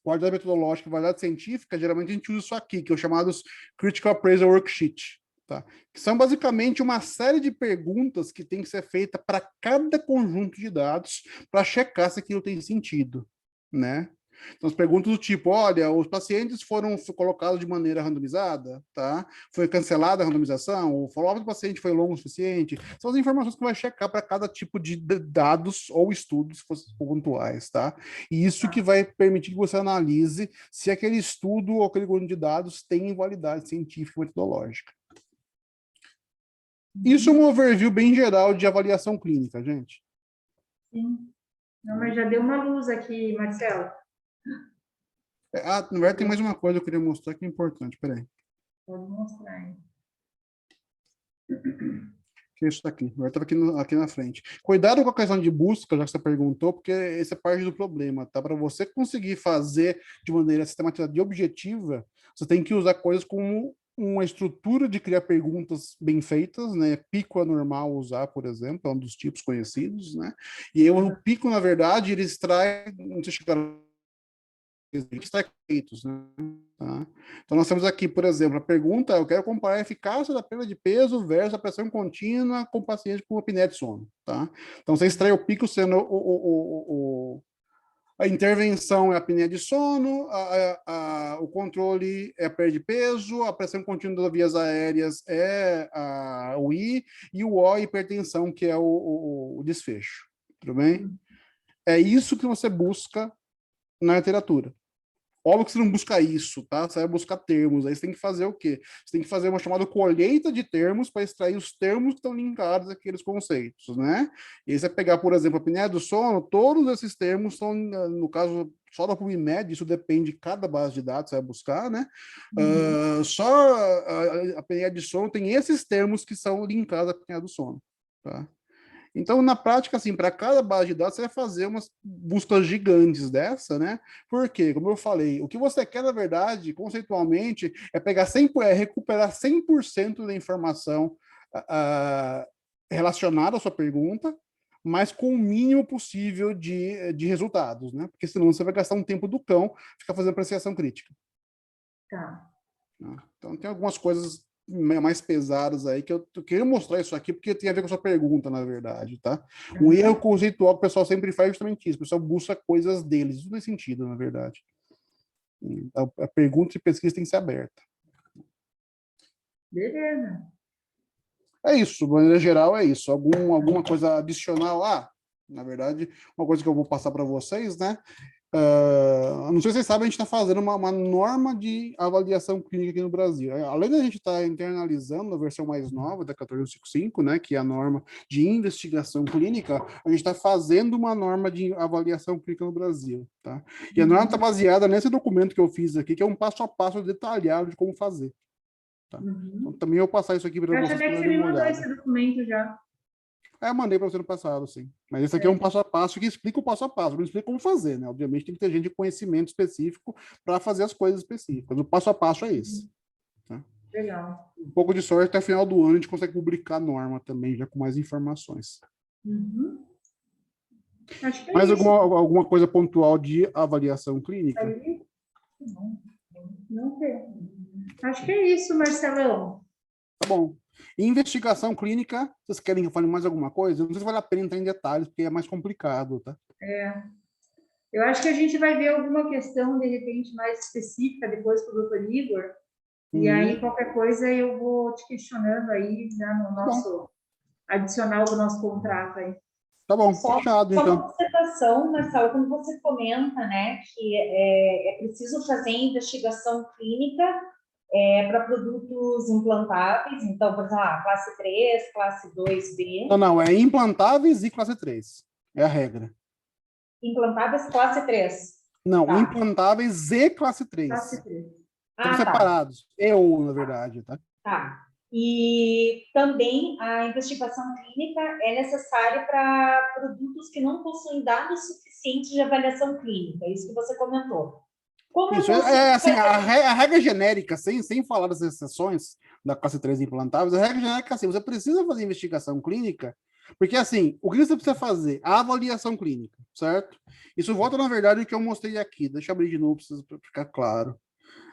qualidade metodológica e validade científica, geralmente a gente usa isso aqui, que é o chamado Critical Appraisal Worksheet, tá? Que são basicamente uma série de perguntas que tem que ser feita para cada conjunto de dados para checar se aquilo tem sentido, né? Então, as perguntas do tipo, olha, os pacientes foram colocados de maneira randomizada, tá? Foi cancelada a randomização, o follow-up do paciente foi longo o suficiente. São as informações que vai checar para cada tipo de dados ou estudos, se fossem pontuais, tá? E isso que vai permitir que você analise se aquele estudo ou aquele conjunto de dados tem validade científica e metodológica. Isso é um overview bem geral de avaliação clínica, gente. Sim. Não, mas já deu uma luz aqui, Marcelo. Na verdade, tem mais uma coisa que eu queria mostrar que é importante. Peraí. Pode mostrar aí. Que é isso daqui. Agora estava aqui na frente. Cuidado com a questão de busca, já que você perguntou, porque essa é parte do problema, tá? Para você conseguir fazer de maneira sistematizada e objetiva, você tem que usar coisas como uma estrutura de criar perguntas bem feitas, né? Pico é normal usar, por exemplo, é um dos tipos conhecidos, né? E aí, o pico, na verdade, ele extrai, não sei se feitos, né? Tá? Então, nós temos aqui, por exemplo, a pergunta, eu quero comparar a eficácia da perda de peso versus a pressão contínua com paciente com apneia de sono, tá? Então, você extrai o pico sendo a intervenção é a apneia de sono, o controle é a perda de peso, a pressão contínua das vias aéreas é o I, e o O, hipertensão, que é o desfecho, tudo bem? É isso que você busca na literatura. Óbvio que você não busca isso, tá? Você vai buscar termos. Aí você tem que fazer o quê? Você tem que fazer uma chamada colheita de termos para extrair os termos que estão linkados àqueles conceitos, né? E aí você pegar, por exemplo, a apneia do sono, todos esses termos são, no caso, só da PubMed, isso depende de cada base de dados que você vai buscar, né? Só a apneia de sono tem esses termos que são linkados à apneia do sono, tá? Então, na prática, assim, para cada base de dados, você vai fazer umas buscas gigantes dessa, né? Porque, como eu falei, o que você quer, na verdade, conceitualmente, é pegar 100, recuperar 100% da informação relacionada à sua pergunta, mas com o mínimo possível de resultados, né? Porque senão você vai gastar um tempo do cão ficar fazendo apreciação crítica. Tá. Então, tem algumas coisas mais pesadas aí, que eu queria mostrar isso aqui, porque tem a ver com a sua pergunta, na verdade, tá? Um erro conceitual que o pessoal sempre faz é justamente isso, o pessoal busca coisas deles, isso não tem sentido, na verdade. A pergunta e pesquisa tem que ser aberta. Beleza. É isso, de maneira geral é isso. Alguma coisa adicional? Na verdade, uma coisa que eu vou passar para vocês, né? Não sei se vocês sabem, a gente está fazendo uma norma de avaliação clínica aqui no Brasil. Além da gente estar internalizando a versão mais nova da 1455, né, que é a norma de investigação clínica, a gente está fazendo uma norma de avaliação clínica no Brasil. Tá? E a norma está baseada nesse documento que eu fiz aqui, que é um passo a passo detalhado de como fazer. Tá? Então, também eu vou passar isso aqui para vocês. Eu achei que você me mandou esse documento já. Eu mandei para você no passado, sim. Mas esse aqui é um passo a passo que explica o passo a passo, não explica como fazer, né? Obviamente tem que ter gente de conhecimento específico para fazer as coisas específicas. O passo a passo é esse. Tá? Legal. Um pouco de sorte, até o final do ano a gente consegue publicar a norma também, já com mais informações. Acho que é Mais isso. alguma coisa pontual de avaliação clínica? Aí, não sei. Acho que é isso, Marcelão. Tá bom. Investigação clínica, vocês querem que eu fale mais alguma coisa? Não sei se vale a pena entrar em detalhes, porque é mais complicado, tá? Eu acho que a gente vai ver alguma questão, de repente, mais específica depois para o Dr. Igor. E aí, qualquer coisa, eu vou te questionando aí, né, no nosso adicional do nosso contrato aí. Tá bom, Só fechado, uma então. observação, Marcelo, quando você comenta, né, que é preciso fazer investigação clínica para produtos implantáveis, então, por exemplo, classe 3, classe 2B. Não, é implantáveis e classe 3. É a regra. Implantáveis, classe 3. Não, Tá. implantáveis e classe 3. Classe 3. Estão separados. Eu, na verdade, tá? Tá. E também a investigação clínica é necessária para produtos que não possuem dados suficientes de avaliação clínica, isso que você comentou. Como isso, assim, a regra genérica, sem falar das exceções da classe 3 implantáveis, a regra genérica é assim, você precisa fazer investigação clínica, porque assim, o que você precisa fazer? A avaliação clínica, certo? Isso volta, na verdade, ao que eu mostrei aqui. Deixa eu abrir de novo para ficar claro.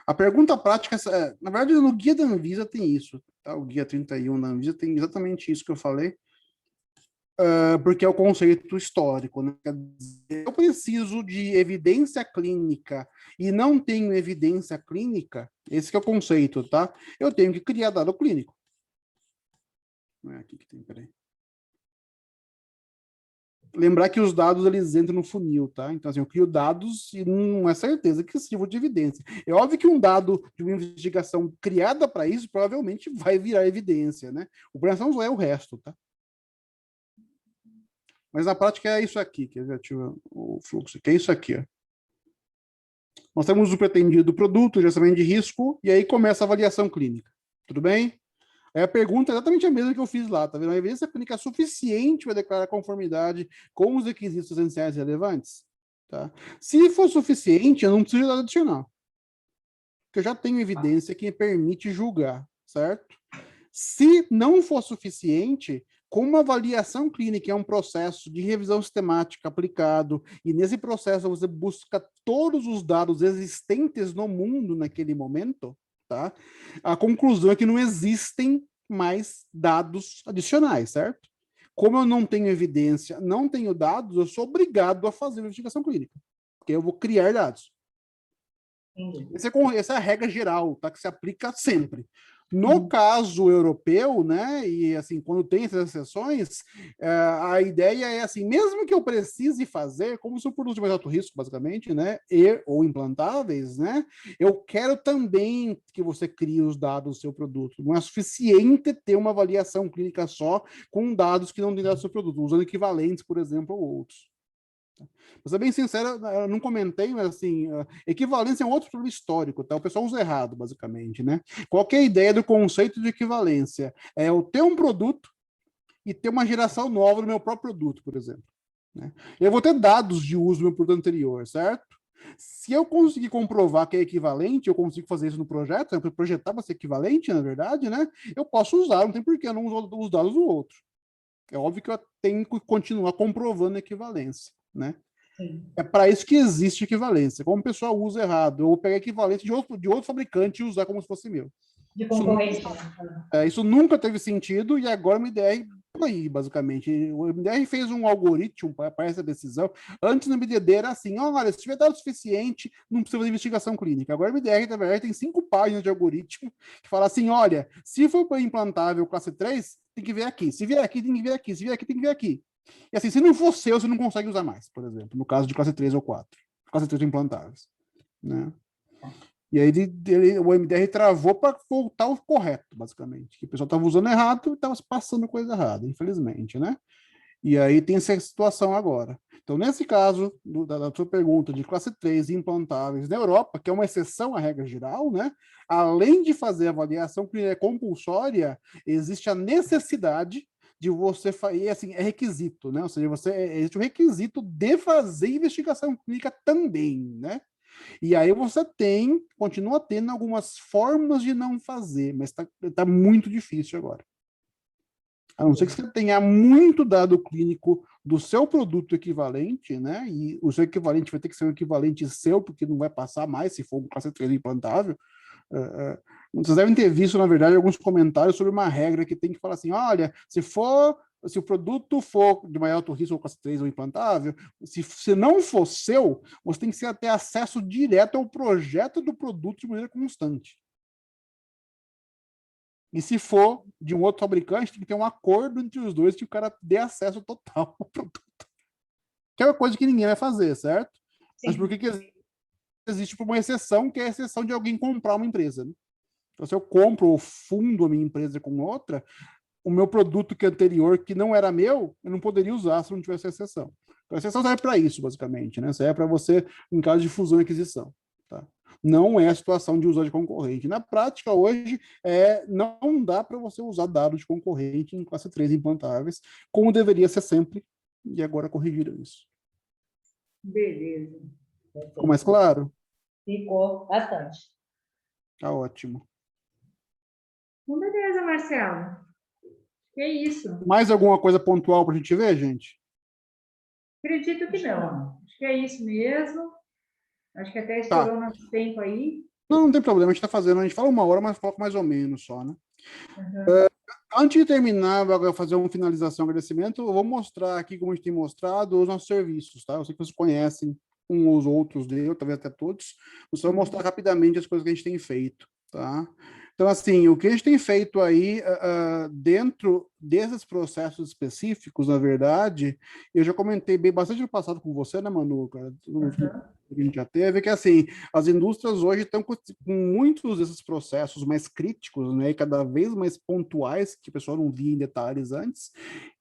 A pergunta prática, na verdade, no guia da Anvisa tem isso, tá? O guia 31 da Anvisa tem exatamente isso que eu falei, porque é o conceito histórico, né? Quer dizer, eu preciso de evidência clínica e não tenho evidência clínica, esse que é o conceito, tá? Eu tenho que criar dado clínico. Não é aqui que tem, peraí. Lembrar que os dados, eles entram no funil, tá? Então, assim, eu crio dados e não é certeza que sirva de evidência. É óbvio que um dado de uma investigação criada para isso provavelmente vai virar evidência, né? O problema não é o resto, tá? Mas na prática é isso aqui, que eu já tive o fluxo, que é isso aqui, ó. Nós temos o pretendido do produto, o gerenciamento de risco, e aí começa a avaliação clínica. Tudo bem? Aí a pergunta é exatamente a mesma que eu fiz lá, tá vendo? A evidência clínica é suficiente para declarar conformidade com os requisitos essenciais relevantes? Tá? Se for suficiente, eu não preciso de dado adicional. Porque eu já tenho evidência que me permite julgar, certo? Se não for suficiente, como a avaliação clínica é um processo de revisão sistemática aplicado, e nesse processo você busca todos os dados existentes no mundo naquele momento, tá? A conclusão é que não existem mais dados adicionais, certo? Como eu não tenho evidência, não tenho dados, eu sou obrigado a fazer uma investigação clínica, porque eu vou criar dados. Essa é a regra geral, tá? Que se aplica sempre. No caso europeu, né, e assim, quando tem essas exceções, a ideia é assim, mesmo que eu precise fazer, como são produtos de mais alto risco, basicamente, né, ou implantáveis, né, eu quero também que você crie os dados do seu produto. Não é suficiente ter uma avaliação clínica só com dados que não tem dados do seu produto, usando equivalentes, por exemplo, ou outros. Vou ser bem sincero, eu não comentei, mas assim, equivalência é um outro problema histórico, tá? O pessoal usa errado, basicamente, né? Qual que é a ideia do conceito de equivalência? É eu ter um produto e ter uma geração nova do meu próprio produto, por exemplo. Né? Eu vou ter dados de uso do meu produto anterior, certo? Se eu conseguir comprovar que é equivalente, eu consigo fazer isso no projeto, eu projetar para ser equivalente, na verdade, né? Eu posso usar, não tem porquê eu não usar os dados do outro. É óbvio que eu tenho que continuar comprovando a equivalência, né? Sim. É para isso que existe equivalência. Como o pessoal usa errado, eu vou pegar equivalente de outro fabricante e usar como se fosse meu. De Isso, concorrente. isso nunca teve sentido e agora o MDR por aí, basicamente. O MDR fez um algoritmo para essa decisão. Antes no MDD era assim, olha, se tiver dado suficiente, não precisa fazer investigação clínica. Agora o MDR, na verdade, tem 5 páginas de algoritmo que fala assim, olha, se for para implantável classe 3, tem que ver aqui. Se vier aqui, tem que ver aqui. Se vier aqui, tem que ver aqui. E assim, se não for seu, você não consegue usar mais, por exemplo, no caso de classe 3 ou 4. Classe 3 implantáveis. Né? E aí o MDR travou para voltar ao correto, basicamente. Que o pessoal estava usando errado e estava passando coisa errada, infelizmente, né? E aí tem essa situação agora. Então, nesse caso, da sua pergunta de classe 3 implantáveis na Europa, que é uma exceção à regra geral, né? Além de fazer a avaliação clínica compulsória, existe a necessidade de você fazer, assim, é requisito, né? Ou seja, existe o requisito de fazer investigação clínica também, né? E aí você continua tendo algumas formas de não fazer, mas tá muito difícil agora. A não ser que você tenha muito dado clínico do seu produto equivalente, né? E o seu equivalente vai ter que ser um equivalente seu, porque não vai passar mais se for um classe 3 implantável. Vocês devem ter visto, na verdade, alguns comentários sobre uma regra que tem que falar assim, olha, se o produto for de maior alto risco ou classe 3 ou implantável, se não for seu, você tem que ter acesso direto ao projeto do produto de maneira constante. E se for de um outro fabricante, tem que ter um acordo entre os dois que o cara dê acesso total ao produto. Que é uma coisa que ninguém vai fazer, certo? Sim. Mas por que existe uma exceção, que é a exceção de alguém comprar uma empresa, né? Então, se eu compro ou fundo a minha empresa com outra, o meu produto que é anterior, que não era meu, eu não poderia usar se não tivesse exceção. Então, a exceção serve para isso, basicamente, né? Serve para você, em caso de fusão e aquisição. Tá? Não é a situação de usar de concorrente. Na prática, hoje, não dá para você usar dados de concorrente em classe 3 implantáveis, como deveria ser sempre, e agora corrigiram isso. Beleza. Ficou mais claro? Ficou bastante. Tá ótimo. Então, beleza, Marcelo. Que isso? Mais alguma coisa pontual para a gente ver, gente? Acredito que não. Acho que é isso mesmo. Acho que até estourou nosso tempo aí. Não tem problema, a gente está fazendo, a gente fala 1 hora, mas foca mais ou menos só, né? Antes de terminar, vou fazer uma finalização, agradecimento, eu vou mostrar aqui, como a gente tem mostrado, os nossos serviços, tá? Eu sei que vocês conhecem uns ou os outros dele, talvez até todos, eu só vou mostrar rapidamente as coisas que a gente tem feito, tá? Então, assim, o que a gente tem feito aí, dentro desses processos específicos, na verdade, eu já comentei bastante no passado com você, né, Manu, cara? Que a gente já teve, que assim, as indústrias hoje estão com muitos desses processos mais críticos, né, e cada vez mais pontuais, que o pessoal não via em detalhes antes,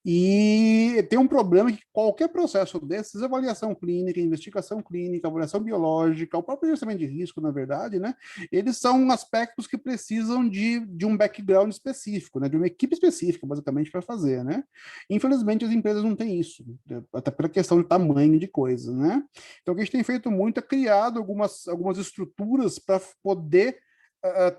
e tem um problema que qualquer processo desses, avaliação clínica, investigação clínica, avaliação biológica, o próprio gerenciamento de risco, na verdade, né, eles são aspectos que precisam de um background específico, né, de uma equipe específica, basicamente, para fazer, né. Infelizmente, as empresas não têm isso, até pela questão de tamanho de coisas, né. Então, o que a gente tem feito muito é criado algumas estruturas para poder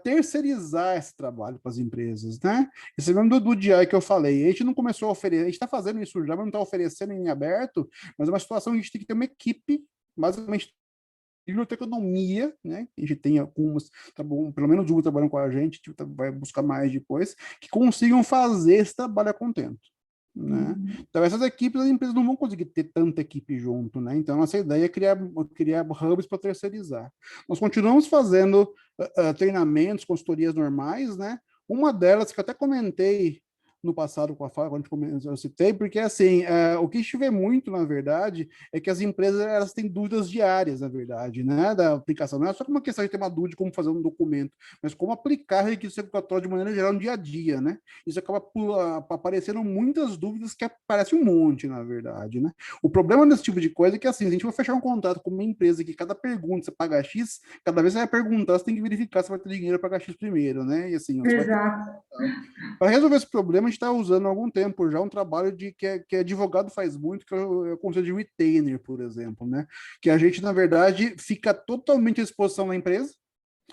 terceirizar esse trabalho para as empresas, né? Esse mesmo do DI que eu falei, a gente não começou a oferecer, a gente está fazendo isso já, mas não está oferecendo em aberto, mas é uma situação que a gente tem que ter uma equipe, basicamente, de biblioteconomia, né? A gente tem algumas, pelo menos uma trabalhando com a gente vai buscar mais depois, que consigam fazer esse trabalho a contento. Né? Então, essas equipes, as empresas não vão conseguir ter tanta equipe junto, né? Então, nossa ideia é criar hubs para terceirizar. Nós continuamos fazendo treinamentos, consultorias normais, né? Uma delas, que eu até comentei no passado com a Fábio, quando eu citei, porque assim, o que a gente vê muito, na verdade, é que as empresas elas têm dúvidas diárias, na verdade, né, da aplicação. Não é só uma questão de ter uma dúvida de como fazer um documento, mas como aplicar requisitos regulatórios de maneira geral no dia a dia, né? Isso acaba aparecendo muitas dúvidas que aparece um monte, na verdade, né? O problema desse tipo de coisa é que, assim, se a gente for fechar um contrato com uma empresa que cada pergunta você paga X, cada vez que você vai perguntar, você tem que verificar se vai ter dinheiro para pagar X primeiro, né? E assim, você vai ter Exato. para resolver esse problema, a gente está usando há algum tempo já um trabalho que advogado faz muito, que é o conceito de retainer, por exemplo, né? Que a gente, na verdade, fica totalmente à disposição da empresa,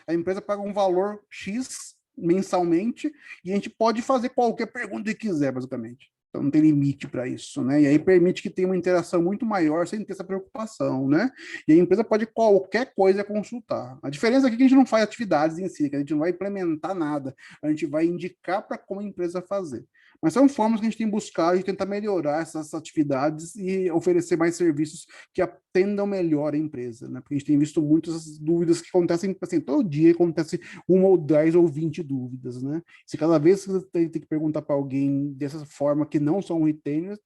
a empresa paga um valor X mensalmente e a gente pode fazer qualquer pergunta que quiser, basicamente. Então não tem limite para isso, né? E aí permite que tenha uma interação muito maior sem ter essa preocupação, né? E a empresa pode qualquer coisa consultar. A diferença é que a gente não faz atividades em si, que a gente não vai implementar nada, a gente vai indicar para como a empresa fazer. Mas são formas que a gente tem buscado de tentar melhorar essas atividades e oferecer mais serviços que atendam melhor a empresa, né? Porque a gente tem visto muitas dúvidas que acontecem, assim, todo dia acontece 1 ou 10 ou 20 dúvidas, né? Se cada vez você tem que perguntar para alguém dessa forma que não são retainers,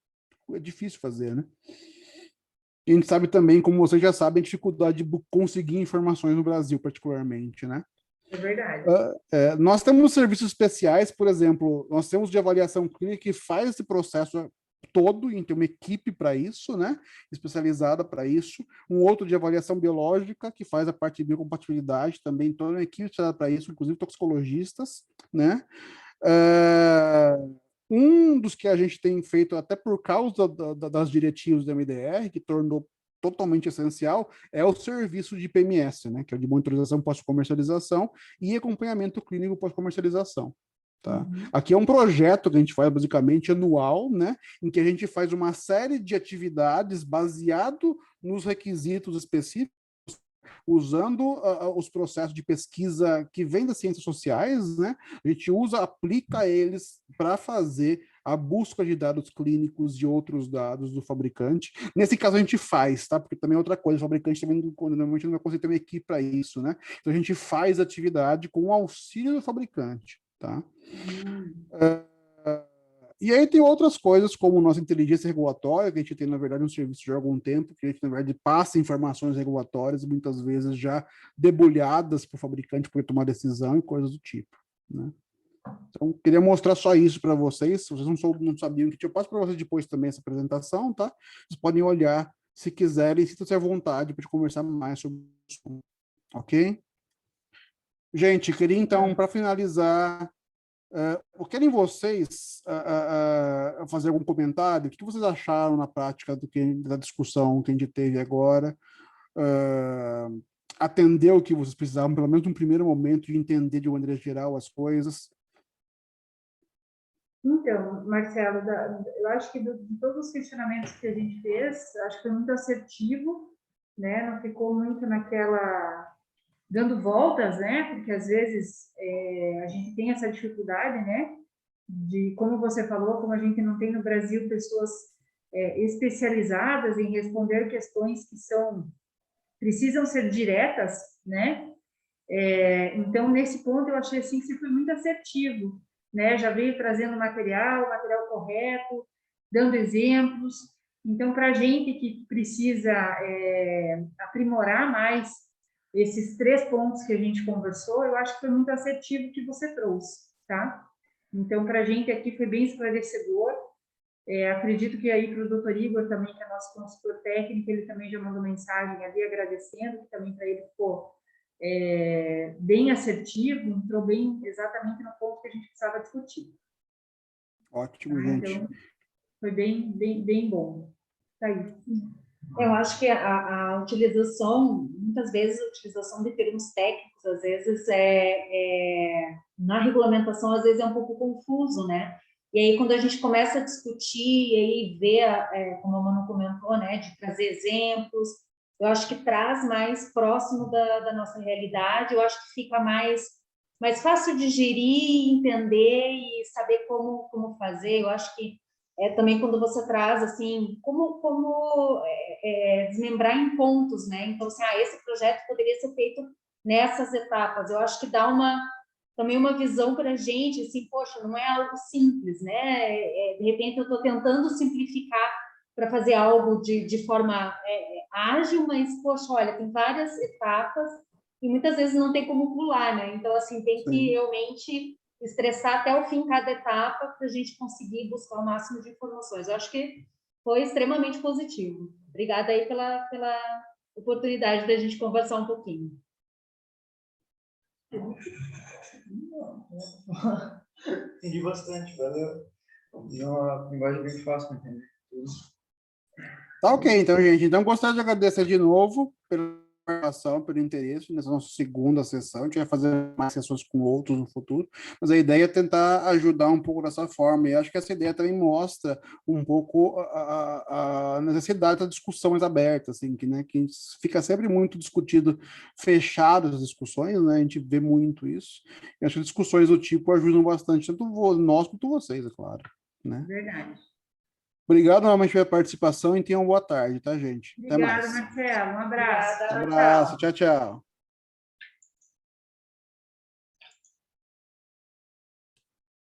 é difícil fazer, né? E a gente sabe também, como você já sabe, a dificuldade de conseguir informações no Brasil, particularmente, né? É verdade. Nós temos serviços especiais, por exemplo, nós temos de avaliação clínica que faz esse processo todo, e tem uma equipe para isso, né, especializada para isso, um outro de avaliação biológica, que faz a parte de biocompatibilidade, também toda uma equipe especializada para isso, inclusive toxicologistas, né, um dos que a gente tem feito até por causa das diretivas do MDR, que tornou totalmente essencial, é o serviço de PMS, né, que é o de monitorização pós-comercialização e acompanhamento clínico pós-comercialização. Tá? Aqui é um projeto que a gente faz basicamente anual, né, em que a gente faz uma série de atividades baseado nos requisitos específicos, usando os processos de pesquisa que vêm das ciências sociais, né? A gente aplica eles para fazer a busca de dados clínicos e outros dados do fabricante. Nesse caso a gente faz, tá? Porque também é outra coisa, o fabricante também normalmente não vai conseguir ter uma equipe para isso, né? Então a gente faz atividade com o auxílio do fabricante, tá? E aí tem outras coisas, como nossa inteligência regulatória, que a gente tem, na verdade, um serviço de algum tempo, que a gente, na verdade, passa informações regulatórias, muitas vezes já debulhadas para o fabricante poder tomar decisão e coisas do tipo, né? Então, queria mostrar só isso para vocês. Se vocês não sabiam que eu passo para vocês depois também essa apresentação, tá? Vocês podem olhar se quiserem, sintam-se à vontade para conversar mais sobre isso, ok? Gente, queria então, para finalizar, querem vocês fazer algum comentário? O que vocês acharam na prática da discussão que a gente teve agora? Atendeu o que vocês precisavam, pelo menos num primeiro momento, de entender de maneira geral as coisas? Então, Marcelo, eu acho que de todos os questionamentos que a gente fez, acho que foi muito assertivo, né? Não ficou muito naquela dando voltas, né? Porque às vezes a gente tem essa dificuldade, né? De como você falou, como a gente não tem no Brasil pessoas especializadas em responder questões que precisam ser diretas, né? Então nesse ponto eu achei assim que você foi muito assertivo, né? Já veio trazendo material correto, dando exemplos. Então para a gente que precisa aprimorar mais esses 3 pontos que a gente conversou, eu acho que foi muito assertivo que você trouxe, tá? Então, para a gente aqui foi bem esclarecedor. Acredito que aí para o doutor Igor também, que é nosso consultor técnico, ele também já mandou mensagem ali agradecendo, que também para ele ficou bem assertivo, entrou bem exatamente no ponto que a gente precisava discutir. Ótimo, tá? gente. Então, foi bem bom. Tá aí. Eu acho que a utilização, muitas vezes, a utilização de termos técnicos, às vezes, na regulamentação, às vezes é um pouco confuso, né? E aí, quando a gente começa a discutir e aí ver, como a Manu comentou, né, de trazer exemplos, eu acho que traz mais próximo da nossa realidade, eu acho que fica mais fácil de gerir, entender e saber como fazer. Eu acho que também quando você traz, assim, como desmembrar em pontos, né? Então, assim, esse projeto poderia ser feito nessas etapas. Eu acho que dá também uma visão para a gente, assim, poxa, não é algo simples, né? De repente eu estou tentando simplificar para fazer algo de forma ágil, mas, poxa, olha, tem várias etapas e muitas vezes não tem como pular, né? Então, assim, tem que realmente estressar até o fim cada etapa para a gente conseguir buscar o máximo de informações. Eu acho que foi extremamente positivo. Obrigada aí pela oportunidade da gente conversar um pouquinho. Entendi bastante, valeu. E uma linguagem bem fácil para entender tudo. Tá ok, então, gente. Então, gostaria de agradecer de novo pela participação, pelo interesse nessa nossa segunda sessão. A gente vai fazer mais sessões com outros no futuro, mas a ideia é tentar ajudar um pouco dessa forma. E acho que essa ideia também mostra um pouco a necessidade da discussão mais aberta, assim, que, né, que fica sempre muito discutido, fechadas as discussões, né? A gente vê muito isso. E acho que discussões do tipo ajudam bastante, tanto nós quanto vocês, é claro, né? Verdade. Obrigado novamente pela participação e tenham boa tarde, tá, gente? Até Obrigada, mais. Marcelo. Um abraço. Obrigada. Abraço, tchau, tchau.